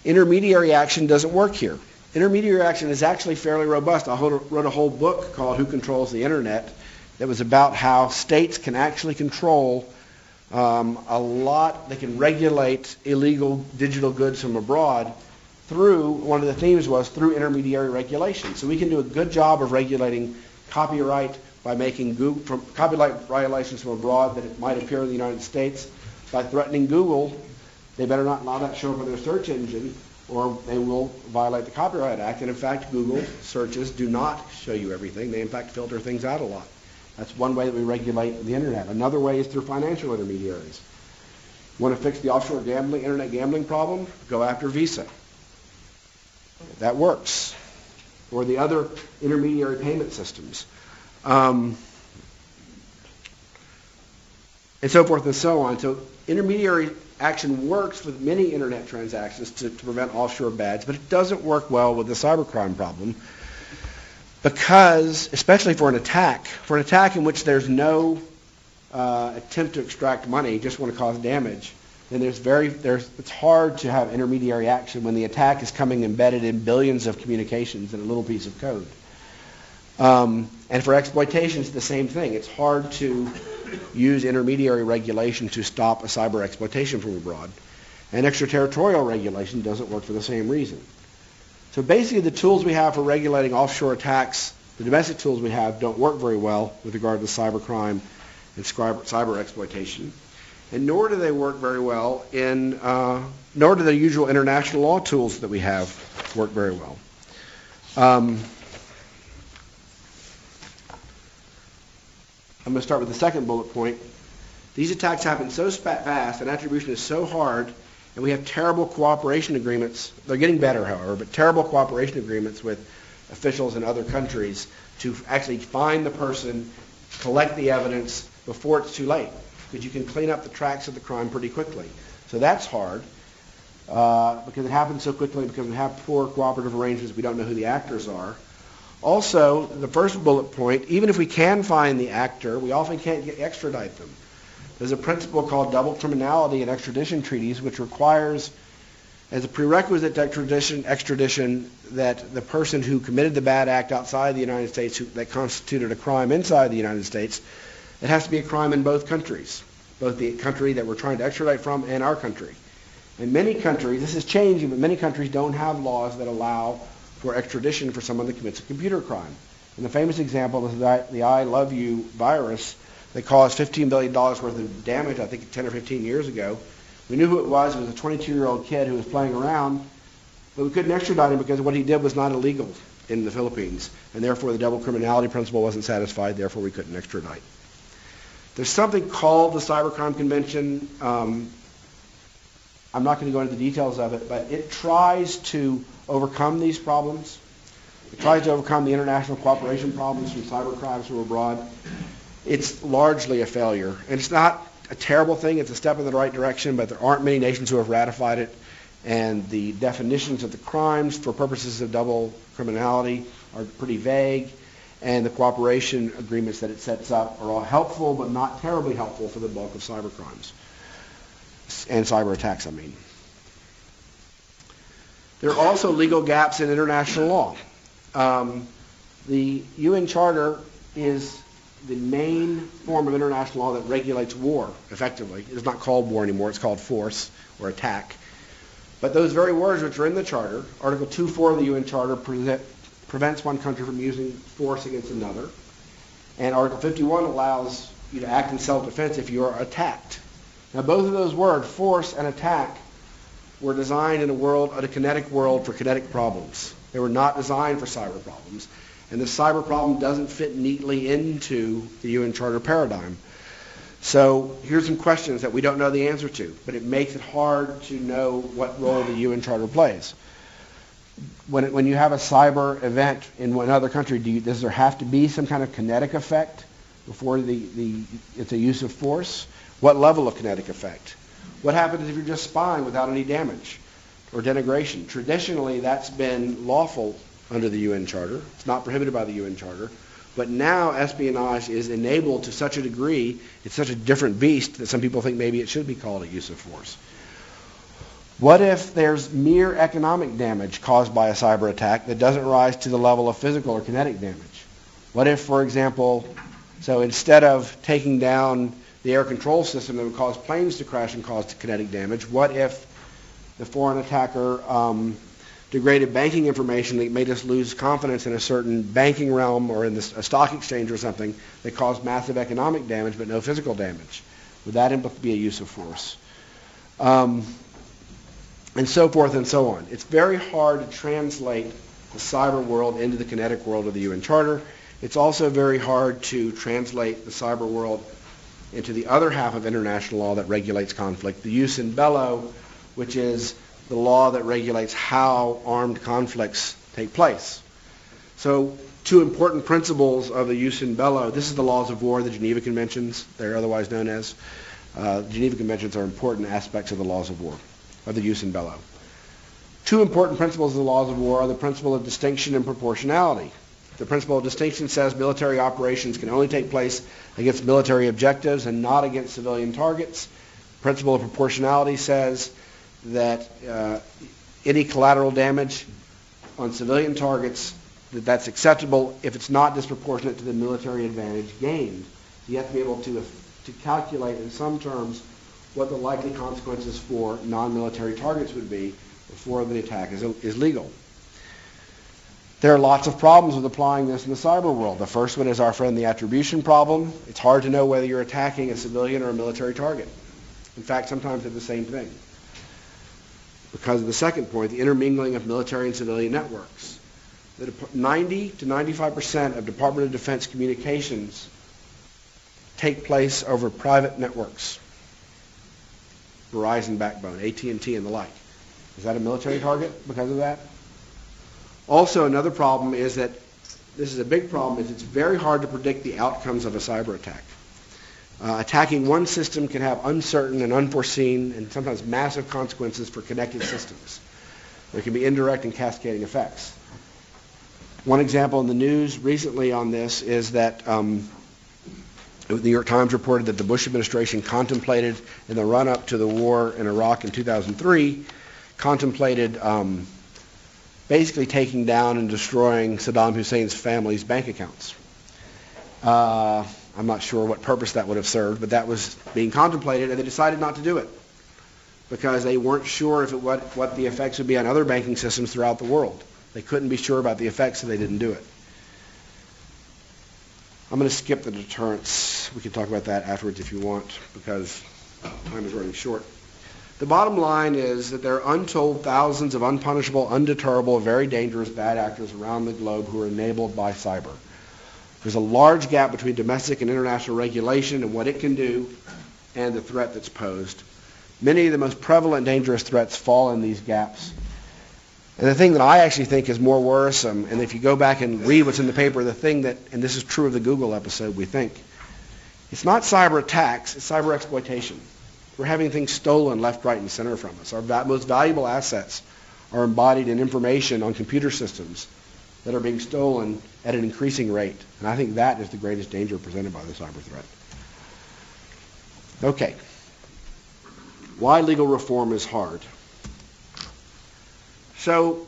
Speaker 2: Intermediary action doesn't work here. Intermediary action is actually fairly robust. I wrote a whole book called Who Controls the Internet that was about how states can actually control a lot. They can regulate illegal digital goods from abroad through, one of the themes was through intermediary regulation. So we can do a good job of regulating copyright by making copyright violations from abroad that it might appear in the United States. By threatening Google, they better not allow that to show up on their search engine or they will violate the Copyright Act. And in fact, Google searches do not show you everything. They in fact filter things out a lot. That's one way that we regulate the internet. Another way is through financial intermediaries. Want to fix the offshore internet gambling problem? Go after Visa. That works. Or the other intermediary payment systems. And so forth and so on. So intermediary action works with many internet transactions to prevent offshore bads, but it doesn't work well with the cybercrime problem because, especially for an attack in which there's no attempt to extract money, just want to cause damage, then it's hard to have intermediary action when the attack is coming embedded in billions of communications in a little piece of code. And for exploitation, it's the same thing. It's hard to use intermediary regulation to stop a cyber exploitation from abroad. And extraterritorial regulation doesn't work for the same reason. So basically the tools we have for regulating offshore attacks, the domestic tools we have, don't work very well with regard to cybercrime and cyber exploitation. And nor do they work very well nor do the usual international law tools that we have work very well. I'm going to start with the second bullet point. These attacks happen so fast and attribution is so hard, and we have terrible cooperation agreements. They're getting better, however, but terrible cooperation agreements with officials in other countries to actually find the person, collect the evidence before it's too late, because you can clean up the tracks of the crime pretty quickly. So that's hard because it happens so quickly, because we have poor cooperative arrangements. We don't know who the actors are. Also, the first bullet point, even if we can find the actor, we often can't extradite them. There's a principle called double criminality in extradition treaties, which requires, as a prerequisite to extradition, that the person who committed the bad act outside the United States, that constituted a crime inside the United States, it has to be a crime in both countries, both the country that we're trying to extradite from and our country. In many countries, this is changing, but many countries don't have laws that allow for extradition for someone that commits a computer crime. And the famous example is the I Love You virus that caused $15 billion worth of damage, I think 10 or 15 years ago. We knew who it was. It was a 22-year-old kid who was playing around, but we couldn't extradite him because what he did was not illegal in the Philippines, and therefore the double criminality principle wasn't satisfied, therefore we couldn't extradite. There's something called the Cybercrime Convention. I'm not going to go into the details of it, but it tries to overcome these problems. It tries to overcome the international cooperation problems from cybercrimes from abroad. It's largely a failure. And it's not a terrible thing. It's a step in the right direction, but there aren't many nations who have ratified it. And the definitions of the crimes for purposes of double criminality are pretty vague. And the cooperation agreements that it sets up are all helpful, but not terribly helpful for the bulk of cybercrimes. And cyber attacks, I mean. There are also legal gaps in international law. The UN Charter is the main form of international law that regulates war, effectively. It's not called war anymore, it's called force or attack. But those very words which are in the Charter, Article 2.4 of the UN Charter prevents one country from using force against another. And Article 51 allows you to act in self-defense if you are attacked. Now both of those words, force and attack, were designed in a kinetic world for kinetic problems. They were not designed for cyber problems. And the cyber problem doesn't fit neatly into the UN Charter paradigm. So here's some questions that we don't know the answer to, but it makes it hard to know what role the UN Charter plays. When you have a cyber event in another country, does there have to be some kind of kinetic effect before it's a use of force? What level of kinetic effect? What happens if you're just spying without any damage or denigration? Traditionally, that's been lawful under the UN Charter. It's not prohibited by the UN Charter. But now espionage is enabled to such a degree, it's such a different beast that some people think maybe it should be called a use of force. What if there's mere economic damage caused by a cyber attack that doesn't rise to the level of physical or kinetic damage? What if, for example, so instead of taking down the air control system that would cause planes to crash and cause kinetic damage, what if the foreign attacker degraded banking information that made us lose confidence in a certain banking realm or in a stock exchange or something that caused massive economic damage but no physical damage? Would that be a use of force? And so forth and so on. It's very hard to translate the cyber world into the kinetic world of the UN Charter. It's also very hard to translate the cyber world into the other half of international law that regulates conflict, the jus in bello, which is the law that regulates how armed conflicts take place. So two important principles of the jus in bello, this is the laws of war, the Geneva Conventions, they're otherwise known as. The Geneva Conventions are important aspects of the laws of war, of the jus in bello. Two important principles of the laws of war are the principle of distinction and proportionality. The principle of distinction says military operations can only take place against military objectives and not against civilian targets. Principle of proportionality says that any collateral damage on civilian targets, that's acceptable if it's not disproportionate to the military advantage gained. So you have to be able to calculate in some terms what the likely consequences for non-military targets would be before the attack is legal. There are lots of problems with applying this in the cyber world. The first one is our friend the attribution problem. It's hard to know whether you're attacking a civilian or a military target. In fact, sometimes they're the same thing. Because of the second point, the intermingling of military and civilian networks. 90 to 95% of Department of Defense communications take place over private networks. Verizon backbone, AT&T and the like. Is that a military target because of that? Also, another problem is that, this is a big problem, is it's very hard to predict the outcomes of a cyber attack. Attacking one system can have uncertain and unforeseen and sometimes massive consequences for connected systems. There can be indirect and cascading effects. One example in the news recently on this is that the New York Times reported that the Bush administration contemplated, in the run-up to the war in Iraq in 2003, contemplated basically taking down and destroying Saddam Hussein's family's bank accounts. I'm not sure what purpose that would have served, but that was being contemplated, and they decided not to do it because they weren't sure if what the effects would be on other banking systems throughout the world. They couldn't be sure about the effects, so they didn't do it. I'm going to skip the deterrence. We can talk about that afterwards if you want, because time is running short. The bottom line is that there are untold thousands of unpunishable, undeterrable, very dangerous bad actors around the globe who are enabled by cyber. There's a large gap between domestic and international regulation and what it can do and the threat that's posed. Many of the most prevalent dangerous threats fall in these gaps. And the thing that I actually think is more worrisome, and if you go back and read what's in the paper, the thing that, and this is true of the Google episode, we think, it's not cyber attacks, it's cyber exploitation. We're having things stolen left, right, and center from us. Our most valuable assets are embodied in information on computer systems that are being stolen at an increasing rate. And I think that is the greatest danger presented by the cyber threat. Okay. Why legal reform is hard. So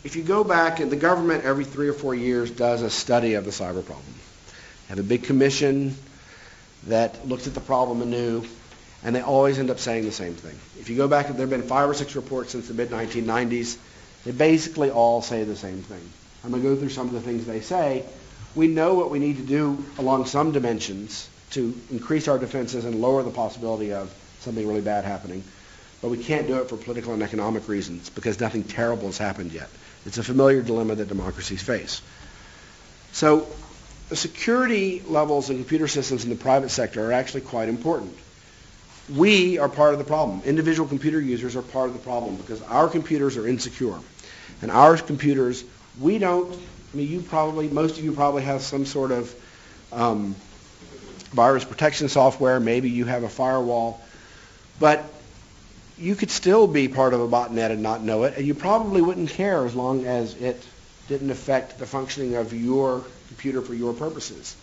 Speaker 2: if you go back, and the government every 3 or 4 years does a study of the cyber problem. They have a big commission that looks at the problem anew, and they always end up saying the same thing. If you go back, there have been 5 or 6 reports since the mid-1990s. They basically all say the same thing. I'm going to go through some of the things they say. We know what we need to do along some dimensions to increase our defenses and lower the possibility of something really bad happening. But we can't do it for political and economic reasons because nothing terrible has happened yet. It's a familiar dilemma that democracies face. So the security levels in computer systems in the private sector are actually quite important. We are part of the problem. Individual computer users are part of the problem because our computers are insecure. And our computers, we don't, I mean, most of you probably have some sort of virus protection software. Maybe you have a firewall. But you could still be part of a botnet and not know it, and you probably wouldn't care as long as it didn't affect the functioning of your computer for your purposes.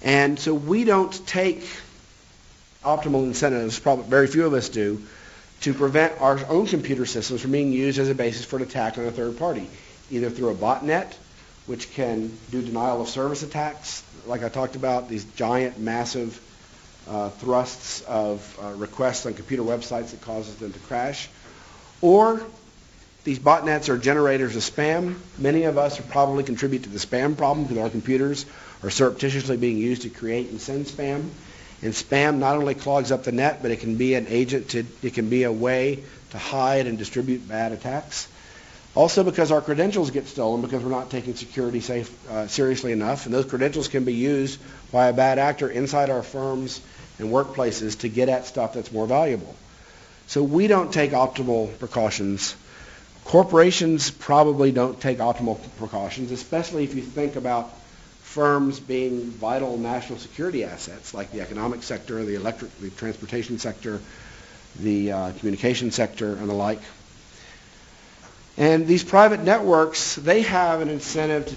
Speaker 2: And so we don't take optimal incentives, probably very few of us do, to prevent our own computer systems from being used as a basis for an attack on a third party, either through a botnet, which can do denial of service attacks, like I talked about, these giant, massive thrusts of requests on computer websites that causes them to crash. Or these botnets are generators of spam. Many of us probably contribute to the spam problem because our computers are surreptitiously being used to create and send spam. And spam not only clogs up the net, but it can be an agent it can be a way to hide and distribute bad attacks. Also because our credentials get stolen because we're not taking security seriously enough, and those credentials can be used by a bad actor inside our firms and workplaces to get at stuff that's more valuable. So we don't take optimal precautions. Corporations probably don't take optimal precautions, especially if you think about firms being vital national security assets like the economic sector, the transportation sector, the communication sector, and the like. And these private networks, they all have incentives to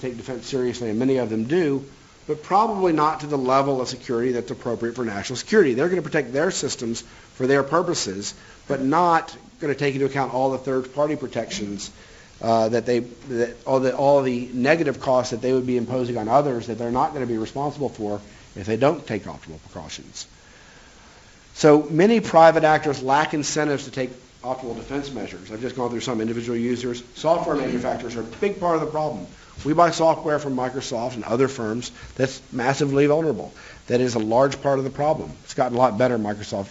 Speaker 2: take defense seriously, and many of them do, but probably not to the level of security that's appropriate for national security. They're going to protect their systems for their purposes, but not going to take into account all the third-party protections all the negative costs that they would be imposing on others that they're not going to be responsible for if they don't take optimal precautions. So many private actors lack incentives to take optimal defense measures. I've just gone through some individual users. Software manufacturers are a big part of the problem. We buy software from Microsoft and other firms that's massively vulnerable. That is a large part of the problem. It's gotten a lot better, Microsoft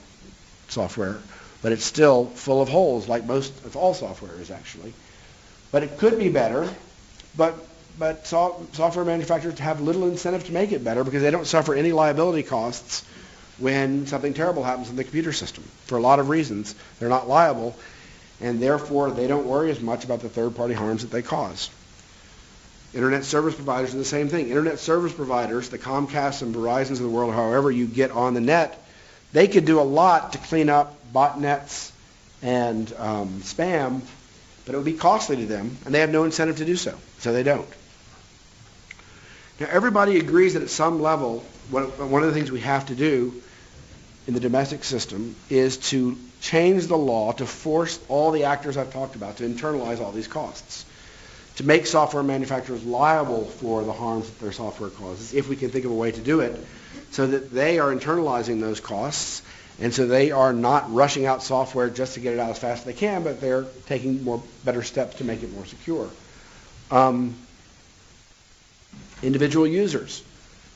Speaker 2: software, but it's still full of holes, like most of all software is actually. But it could be better, but software manufacturers have little incentive to make it better because they don't suffer any liability costs when something terrible happens in the computer system. For a lot of reasons, they're not liable, and therefore they don't worry as much about the third-party harms that they cause. Internet service providers are the same thing. Internet service providers, the Comcasts and Verizons of the world, however you get on the net, they could do a lot to clean up botnets and spam, but it would be costly to them, and they have no incentive to do so, so they don't. Now, everybody agrees that at some level, one of the things we have to do in the domestic system is to change the law to force all the actors I've talked about to internalize all these costs, to make software manufacturers liable for the harms that their software causes, if we can think of a way to do it, so that they are internalizing those costs, and so they are not rushing out software just to get it out as fast as they can, but they're taking better steps to make it more secure. Individual users.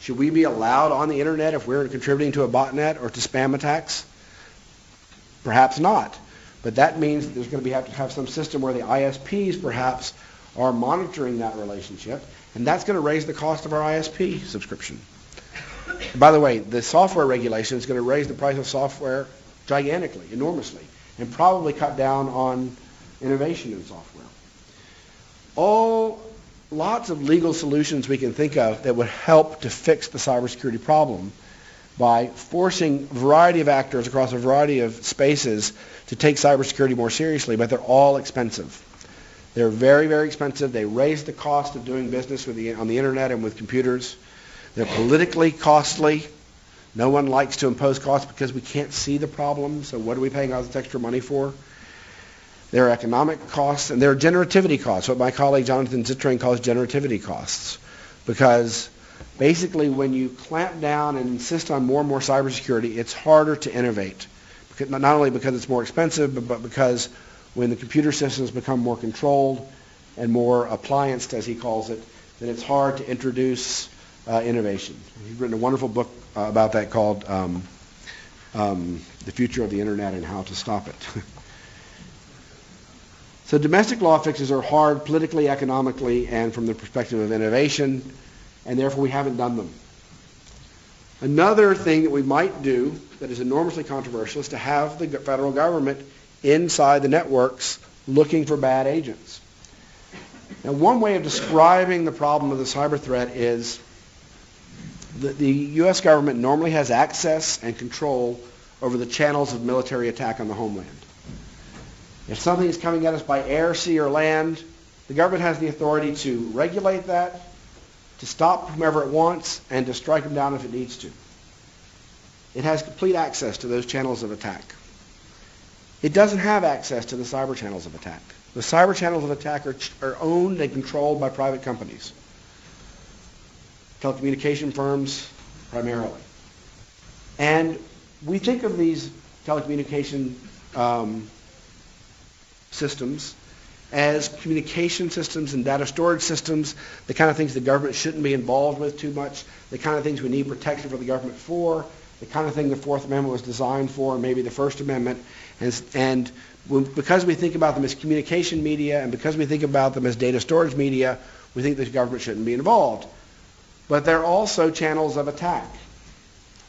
Speaker 2: Should we be allowed on the internet if we're contributing to a botnet or to spam attacks? Perhaps not. But that means there's going to have to have some system where the ISPs perhaps are monitoring that relationship, and that's going to raise the cost of our ISP subscription. By the way, the software regulation is going to raise the price of software gigantically, enormously, and probably cut down on innovation in software. Lots of legal solutions we can think of that would help to fix the cybersecurity problem by forcing a variety of actors across a variety of spaces to take cybersecurity more seriously, but they're all expensive. They're very, very expensive. They raise the cost of doing business on the internet and with computers. They're politically costly. No one likes to impose costs because we can't see the problem, so what are we paying all this extra money for? There are economic costs, and there are generativity costs, what my colleague Jonathan Zittrain calls generativity costs. Because basically when you clamp down and insist on more and more cybersecurity, it's harder to innovate. Because, not only because it's more expensive, but because when the computer systems become more controlled and more applianced, as he calls it, then it's hard to introduce innovation. He's written a wonderful book about that called The Future of the Internet and How to Stop It. So domestic law fixes are hard politically, economically, and from the perspective of innovation, and therefore we haven't done them. Another thing that we might do that is enormously controversial is to have the federal government inside the networks looking for bad agents. Now, one way of describing the problem of the cyber threat is that the U.S. government normally has access and control over the channels of military attack on the homeland. If something is coming at us by air, sea, or land, the government has the authority to regulate that, to stop whomever it wants, and to strike them down if it needs to. It has complete access to those channels of attack. It doesn't have access to the cyber channels of attack. The cyber channels of attack are owned and controlled by private companies, telecommunication firms primarily. And we think of these telecommunication systems as communication systems and data storage systems, the kind of things the government shouldn't be involved with too much, the kind of things we need protection for the government for, the kind of thing the Fourth Amendment was designed for, and maybe the First Amendment. And because we think about them as communication media and because we think about them as data storage media, we think the government shouldn't be involved. But they're also channels of attack.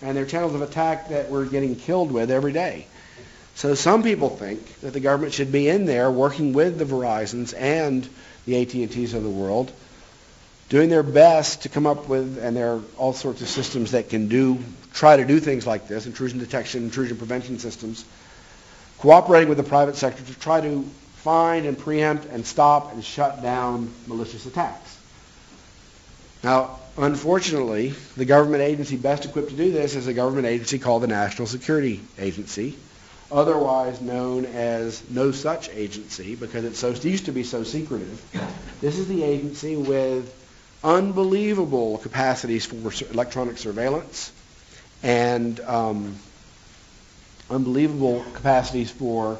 Speaker 2: And they're channels of attack that we're getting killed with every day. So some people think that the government should be in there working with the Verizons and the AT&Ts of the world, doing their best to come up with, and there are all sorts of systems that can try to do things like this, intrusion detection, intrusion prevention systems, cooperating with the private sector to try to find and preempt and stop and shut down malicious attacks. Now, Unfortunately, the government agency best equipped to do this is a government agency called the National Security Agency, otherwise known as no such agency because it used to be so secretive. This is the agency with unbelievable capacities for electronic surveillance and unbelievable capacities for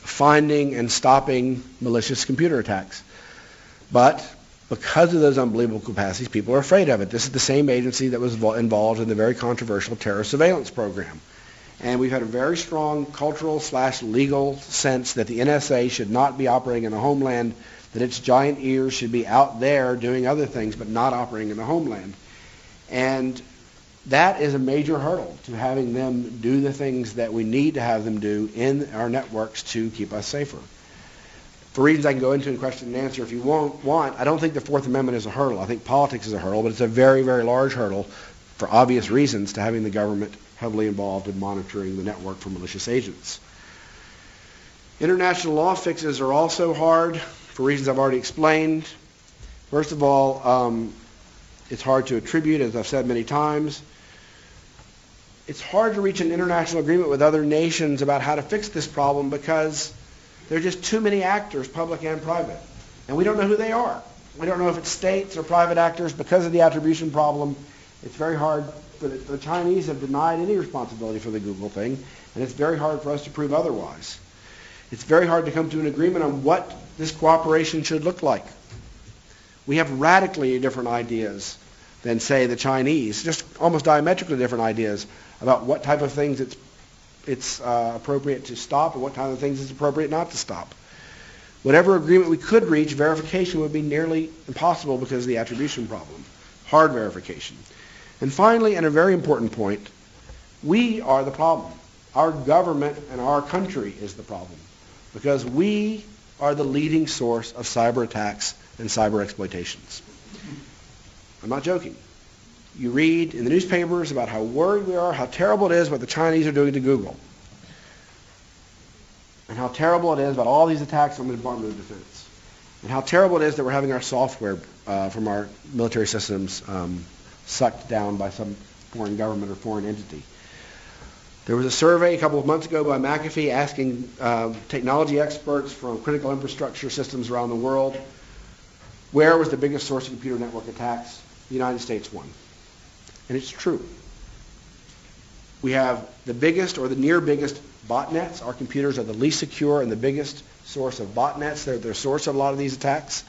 Speaker 2: finding and stopping malicious computer attacks. But because of those unbelievable capacities, people are afraid of it. This is the same agency that was involved in the very controversial terror surveillance program. And we've had a very strong cultural/legal sense that the NSA should not be operating in the homeland, that its giant ears should be out there doing other things but not operating in the homeland. And that is a major hurdle to having them do the things that we need to have them do in our networks to keep us safer. For reasons I can go into in question and answer if you want, I don't think the Fourth Amendment is a hurdle. I think politics is a hurdle, but it's a very, very large hurdle for obvious reasons to having the government heavily involved in monitoring the network for malicious agents. International law fixes are also hard for reasons I've already explained. First of all, it's hard to attribute, as I've said many times. It's hard to reach an international agreement with other nations about how to fix this problem because there are just too many actors, public and private. And we don't know who they are. We don't know if it's states or private actors. Because of the attribution problem, it's very hard. The Chinese have denied any responsibility for the Google thing, and it's very hard for us to prove otherwise. It's very hard to come to an agreement on what this cooperation should look like. We have radically different ideas than, say, the Chinese, just almost diametrically different ideas about what type of things it's appropriate to stop and what kind of things it's appropriate not to stop. Whatever agreement we could reach, verification would be nearly impossible because of the attribution problem. Hard verification. And finally, and a very important point, we are the problem. Our government and our country is the problem because we are the leading source of cyber attacks and cyber exploitations. I'm not joking. You read in the newspapers about how worried we are, how terrible it is what the Chinese are doing to Google, and how terrible it is about all these attacks on the Department of Defense, and how terrible it is that we're having our software from our military systems sucked down by some foreign government or foreign entity. There was a survey a couple of months ago by McAfee asking technology experts from critical infrastructure systems around the world where was the biggest source of computer network attacks. The United States won. And it's true. We have the biggest or the near biggest botnets. Our computers are the least secure and the biggest source of botnets. They're the source of a lot of these attacks.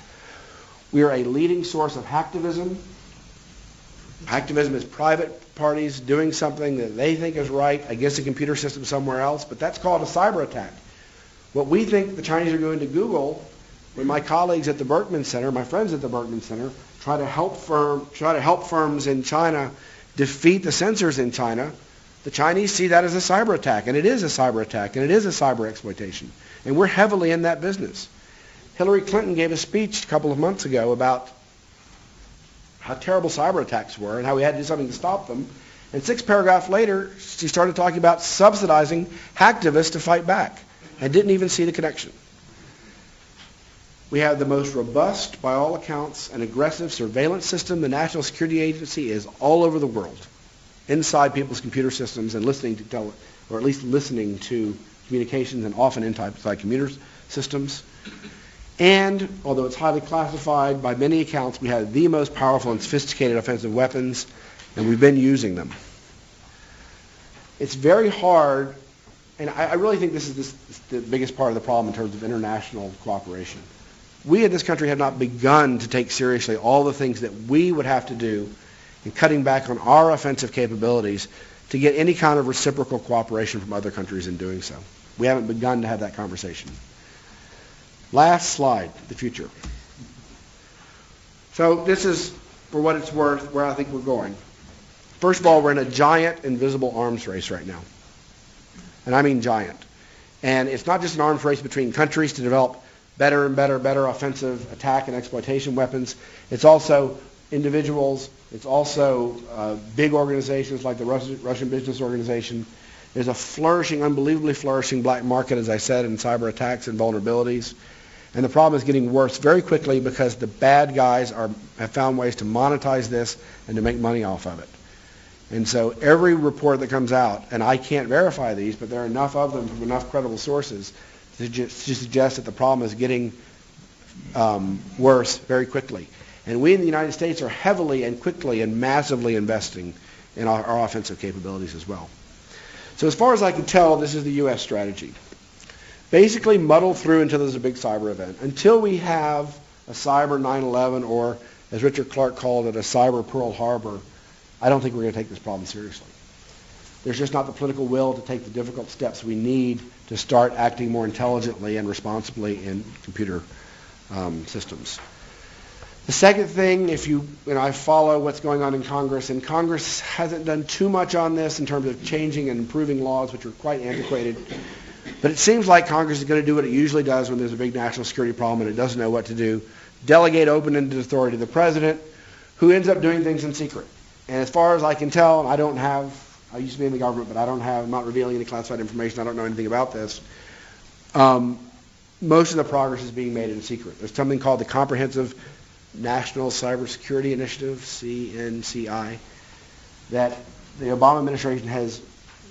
Speaker 2: We are a leading source of hacktivism. Hacktivism is private parties doing something that they think is right against a computer system somewhere else, but that's called a cyber attack. What we think the Chinese are doing to Google, when my colleagues at the Berkman Center, my friends at the Berkman Center, try to help firms in China defeat the censors in China, the Chinese see that as a cyber attack, and it is a cyber attack, and it is a cyber exploitation. And we're heavily in that business. Hillary Clinton gave a speech a couple of months ago about how terrible cyber attacks were and how we had to do something to stop them. And 6 paragraphs later, she started talking about subsidizing hacktivists to fight back and didn't even see the connection. We have the most robust, by all accounts, and aggressive surveillance system. The National Security Agency is all over the world, inside people's computer systems and listening to or at least listening to communications and often inside computer systems. And although it's highly classified, by many accounts, we have the most powerful and sophisticated offensive weapons, and we've been using them. It's very hard, and I really think this is the biggest part of the problem in terms of international cooperation. We in this country have not begun to take seriously all the things that we would have to do in cutting back on our offensive capabilities to get any kind of reciprocal cooperation from other countries in doing so. We haven't begun to have that conversation. Last slide, the future. So this is, for what it's worth, where I think we're going. First of all, we're in a giant invisible arms race right now. And I mean giant. And it's not just an arms race between countries to develop better and better offensive attack and exploitation weapons. It's also individuals. It's also big organizations like the Russian Business Organization. There's a flourishing, unbelievably flourishing black market, as I said, in cyber attacks and vulnerabilities. And the problem is getting worse very quickly because the bad guys have found ways to monetize this and to make money off of it. And so every report that comes out, and I can't verify these, but there are enough of them from enough credible sources to suggest that the problem is getting worse very quickly. And we in the United States are heavily and quickly and massively investing in our offensive capabilities as well. So as far as I can tell, this is the U.S. strategy. Basically muddle through until there's a big cyber event. Until we have a cyber 9/11 or, as Richard Clark called it, a cyber Pearl Harbor, I don't think we're going to take this problem seriously. There's just not the political will to take the difficult steps we need to start acting more intelligently and responsibly in computer systems. The second thing, I follow what's going on in Congress, and Congress hasn't done too much on this in terms of changing and improving laws, which are quite antiquated. But it seems like Congress is going to do what it usually does when there's a big national security problem and it doesn't know what to do. Delegate open-ended authority to the president, who ends up doing things in secret. And as far as I can tell, and I used to be in the government, but I'm not revealing any classified information. I don't know anything about this. Most of the progress is being made in secret. There's something called the Comprehensive National Cybersecurity Initiative, CNCI, that the Obama administration has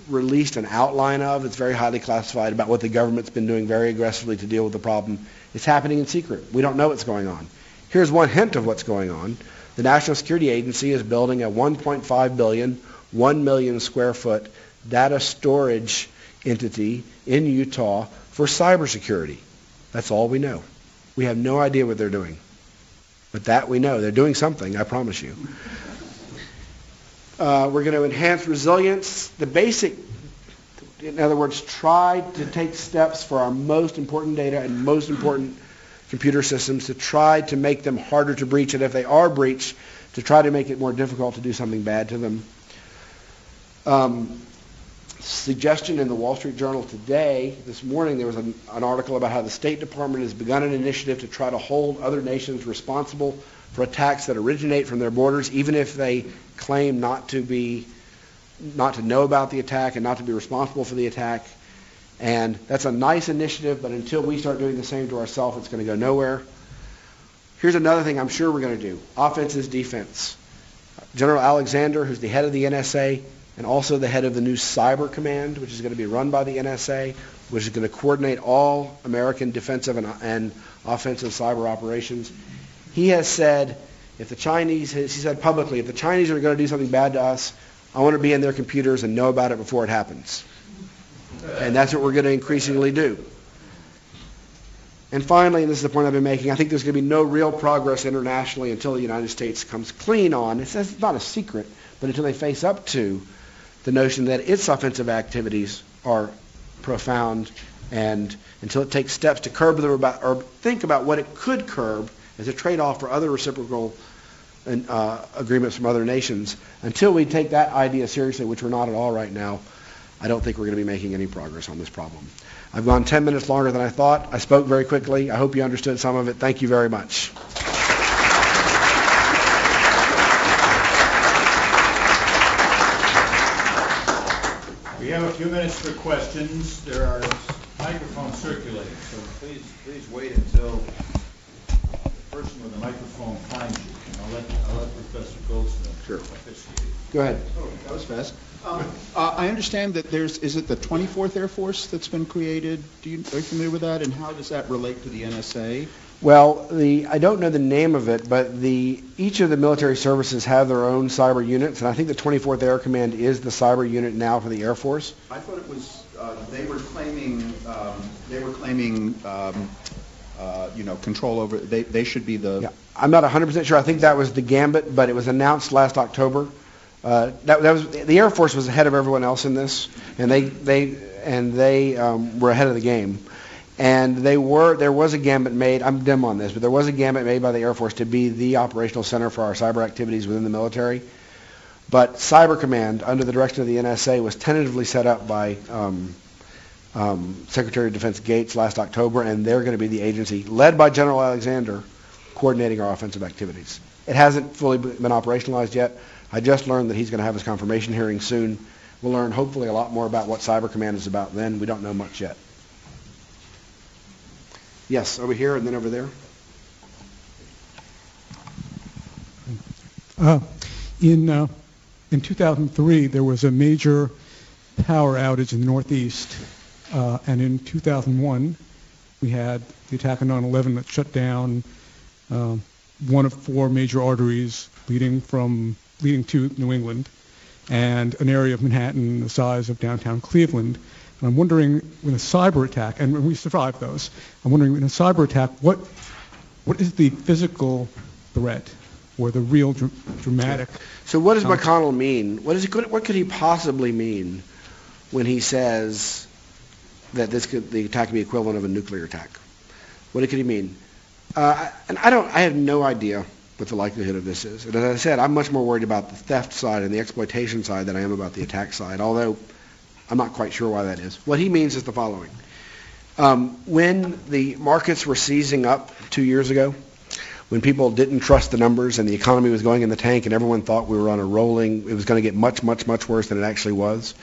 Speaker 2: released an outline of. It's very highly classified about what the government's been doing very aggressively to deal with the problem. It's happening in secret. We don't know what's going on. Here's one hint of what's going on. The National Security Agency is building a 1.5 billion, 1 million square foot data storage entity in Utah for cybersecurity. That's all we know. We have no idea what they're doing. But that we know. They're doing something, I promise you. We're going to enhance resilience. In other words, try to take steps for our most important data and most important computer systems to try to make them harder to breach, and if they are breached, to try to make it more difficult to do something bad to them. Suggestion in the Wall Street Journal today, this morning, there was an article about how the State Department has begun an initiative to try to hold other nations responsible for attacks that originate from their borders, even if they claim not to know about the attack and not to be responsible for the attack. And that's a nice initiative, but until we start doing the same to ourselves, it's going to go nowhere. Here's another thing I'm sure we're going to do. Offense is defense. General Alexander, who's the head of the NSA, and also the head of the new Cyber Command, which is going to be run by the NSA, which is going to coordinate all American defensive and offensive cyber operations. He has said, he said publicly, if the Chinese are going to do something bad to us, I want to be in their computers and know about it before it happens. And that's what we're going to increasingly do. And finally, and this is the point I've been making, I think there's going to be no real progress internationally until the United States comes clean on, it's not a secret, but until they face up to the notion that its offensive activities are profound, and until it takes steps to curb them or think about what it could curb as a trade-off for other reciprocal agreements from other nations. Until we take that idea seriously, which we're not at all right now, I don't think we're going to be making any progress on this problem. I've gone 10 minutes longer than I thought. I spoke very quickly. I hope you understood some of it. Thank you very much.
Speaker 1: We have a few minutes for questions. There are microphones circulating, so please wait until the person with the microphone finds you. I'll let Professor Goldsmith officiate.
Speaker 2: Go ahead.
Speaker 3: Oh, that was fast. I understand that is it the 24th Air Force that's been created? Are you familiar with that? And how does that relate to the NSA?
Speaker 2: Well, I don't know the name of it, but each of the military services have their own cyber units, and I think the 24th Air Command is the cyber unit now for the Air Force.
Speaker 3: I thought it was they were claiming control over. They should be the.
Speaker 2: Yeah, I'm not 100% sure. I think that was the Gambit, but it was announced last October. That was the Air Force was ahead of everyone else in this, and they were ahead of the game. And there was a Gambit made, I'm dim on this, but there was a Gambit made by the Air Force to be the operational center for our cyber activities within the military. But Cyber Command, under the direction of the NSA, was tentatively set up by Secretary of Defense Gates last October, and they're going to be the agency, led by General Alexander, coordinating our offensive activities. It hasn't fully been operationalized yet. I just learned that he's going to have his confirmation hearing soon. We'll learn hopefully a lot more about what Cyber Command is about then. We don't know much yet. Yes, over here and then over there.
Speaker 4: In 2003, there was a major power outage in the Northeast, and in 2001, we had the attack on 9/11 that shut down one of 4 major arteries leading to New England, and an area of Manhattan the size of downtown Cleveland. And I'm wondering, in a cyber attack, and we survived those, I'm wondering, in a cyber attack, what is the physical threat or the real dramatic?
Speaker 2: So what does McConnell mean? What could he possibly mean when he says that the attack could be equivalent of a nuclear attack? What could he mean? And I have no idea what the likelihood of this is. And as I said, I'm much more worried about the theft side and the exploitation side than I am about the attack side, although I'm not quite sure why that is. What he means is the following. When the markets were seizing up 2 years ago, when people didn't trust the numbers and the economy was going in the tank and everyone thought we were on a rolling, it was going to get much, much, much worse than it actually was,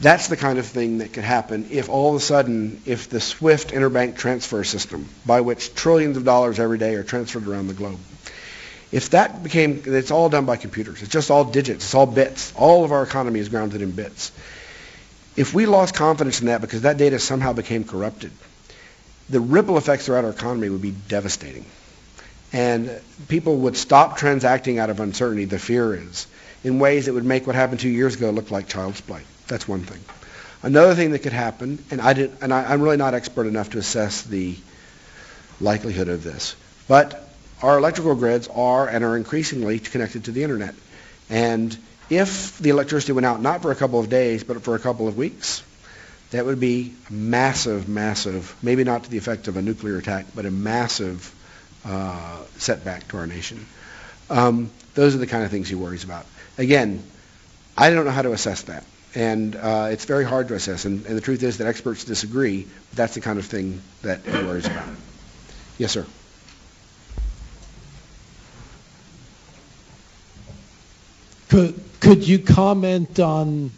Speaker 2: that's the kind of thing that could happen if all of a sudden, if the SWIFT interbank transfer system, by which trillions of dollars every day are transferred around the globe, if that became, it's all done by computers, it's just all digits, it's all bits, all of our economy is grounded in bits. If we lost confidence in that because that data somehow became corrupted, the ripple effects throughout our economy would be devastating. And people would stop transacting out of uncertainty, the fear is, in ways that would make what happened 2 years ago look like child's play. That's one thing. Another thing that could happen, and I'm really not expert enough to assess the likelihood of this, but our electrical grids are and are increasingly connected to the internet. And if the electricity went out not for a couple of days, but for a couple of weeks, that would be massive, massive, maybe not to the effect of a nuclear attack, but a massive setback to our nation. Those are the kind of things he worries about. Again, I don't know how to assess that. And it's very hard to assess. And the truth is that experts disagree. But that's the kind of thing that he worries about. Yes, sir.
Speaker 5: Could you comment on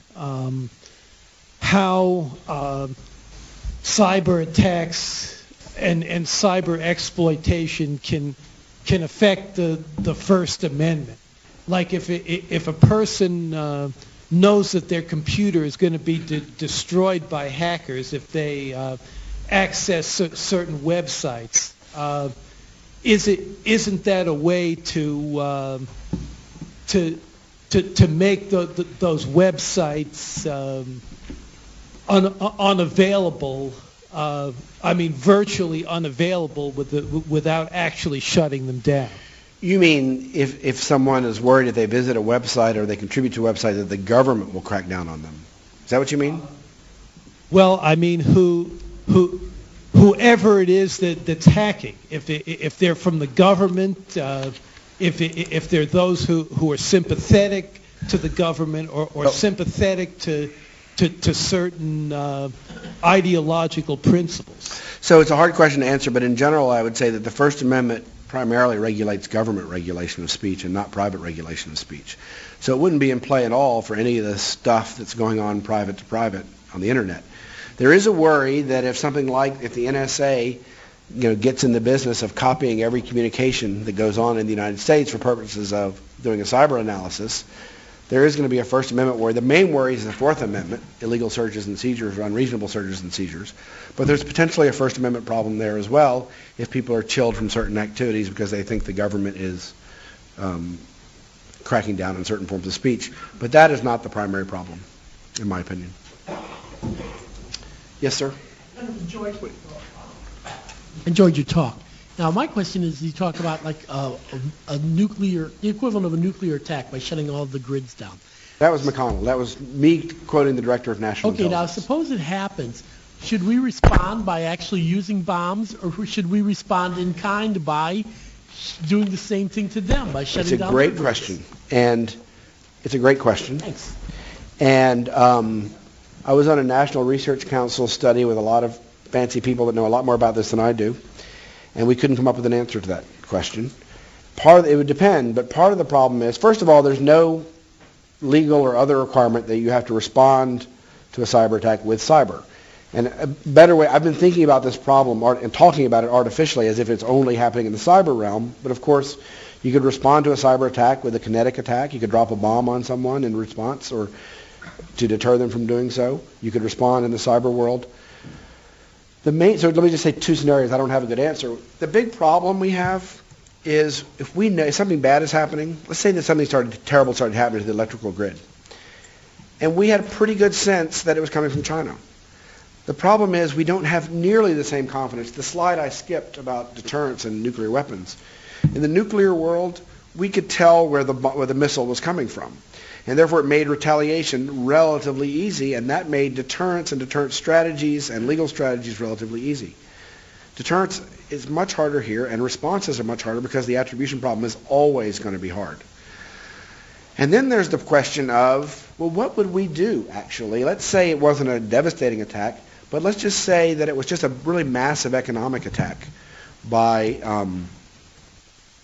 Speaker 5: how cyber attacks and cyber exploitation can affect the First Amendment? Like if a person knows that their computer is going to be destroyed by hackers if they access certain websites, isn't that a way to make those websites unavailable? I mean, virtually unavailable without actually shutting them down.
Speaker 2: You mean if someone is worried if they visit a website or they contribute to a website that the government will crack down on them? Is that what you mean?
Speaker 5: Well, I mean, whoever it is that's hacking, if they're from the government, if they're those who are sympathetic to the government or sympathetic to certain ideological principles.
Speaker 2: So it's a hard question to answer, but in general, I would say that the First Amendment primarily regulates government regulation of speech and not private regulation of speech. So it wouldn't be in play at all for any of the stuff that's going on private to private on the internet. There is a worry that if something like, if the NSA gets in the business of copying every communication that goes on in the United States for purposes of doing a cyber analysis, there is going to be a First Amendment worry. The main worry is the Fourth Amendment, illegal searches and seizures or unreasonable searches and seizures. But there's potentially a First Amendment problem there as well if people are chilled from certain activities because they think the government is cracking down on certain forms of speech. But that is not the primary problem, in my opinion. Yes, sir?
Speaker 6: Enjoyed your talk. Now, my question is, you talk about like a nuclear, the equivalent of a nuclear attack by shutting all the grids down.
Speaker 2: That was McConnell. That was me quoting the Director of National Intelligence.
Speaker 6: Now suppose it happens. Should we respond by actually using bombs, or should we respond in kind by doing the same thing to them, by shutting down the grids?
Speaker 2: It's a great question. And it's a great question.
Speaker 6: Thanks.
Speaker 2: And I was on a National Research Council study with a lot of fancy people that know a lot more about this than I do. And we couldn't come up with an answer to that question. It would depend, but part of the problem is, first of all, there's no legal or other requirement that you have to respond to a cyber attack with cyber. And a better way, I've been thinking about this problem and talking about it artificially as if it's only happening in the cyber realm, but of course you could respond to a cyber attack with a kinetic attack. You could drop a bomb on someone in response or to deter them from doing so. You could respond in the cyber world. So let me just say two scenarios. I don't have a good answer. The big problem we have is if we know if something bad is happening, let's say that something terrible started happening to the electrical grid, and we had a pretty good sense that it was coming from China. The problem is we don't have nearly the same confidence. The slide I skipped about deterrence and nuclear weapons. In the nuclear world, we could tell where the missile was coming from. And therefore it made retaliation relatively easy, and that made deterrence and deterrence strategies and legal strategies relatively easy. Deterrence is much harder here, and responses are much harder because the attribution problem is always going to be hard. And then there's the question of, well, what would we do, actually? Let's say it wasn't a devastating attack, but let's just say that it was just a really massive economic attack by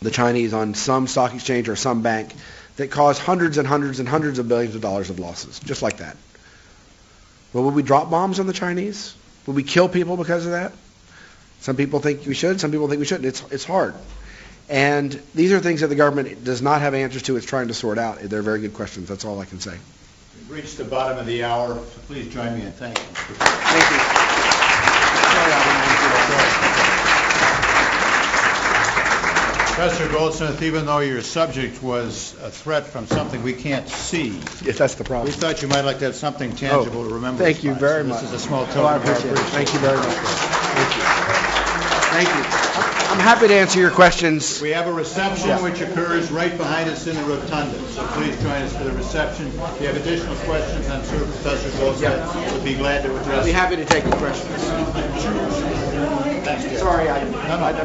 Speaker 2: the Chinese on some stock exchange or some bank that caused hundreds and hundreds and hundreds of billions of dollars of losses, just like that. Well, would we drop bombs on the Chinese? Would we kill people because of that? Some people think we should, some people think we shouldn't. It's hard. And these are things that the government does not have answers to. It's trying to sort out. They're very good questions. That's all I can say.
Speaker 1: We've reached the bottom of the hour, so please join me in thanking you.
Speaker 2: Thank you. Sorry,
Speaker 1: Professor Goldsmith, even though your subject was a threat from something we can't see,
Speaker 2: yes, that's the
Speaker 1: we
Speaker 2: problem.
Speaker 1: thought you might like to have something tangible to remember.
Speaker 2: Thank you very much.
Speaker 1: This is a small token
Speaker 2: I
Speaker 1: of our
Speaker 2: appreciate it.
Speaker 1: appreciation.
Speaker 2: Thank you very much. Thank you. Thank you. I'm happy to answer your questions.
Speaker 1: We have a reception which occurs right behind us in the rotunda, so please join us for the reception. If you have additional questions, I'm sure Professor Goldsmith would be glad to address
Speaker 2: I'll be
Speaker 1: them.
Speaker 2: happy to take your questions.
Speaker 1: Thanks, Jeff.
Speaker 2: Sorry,
Speaker 1: No.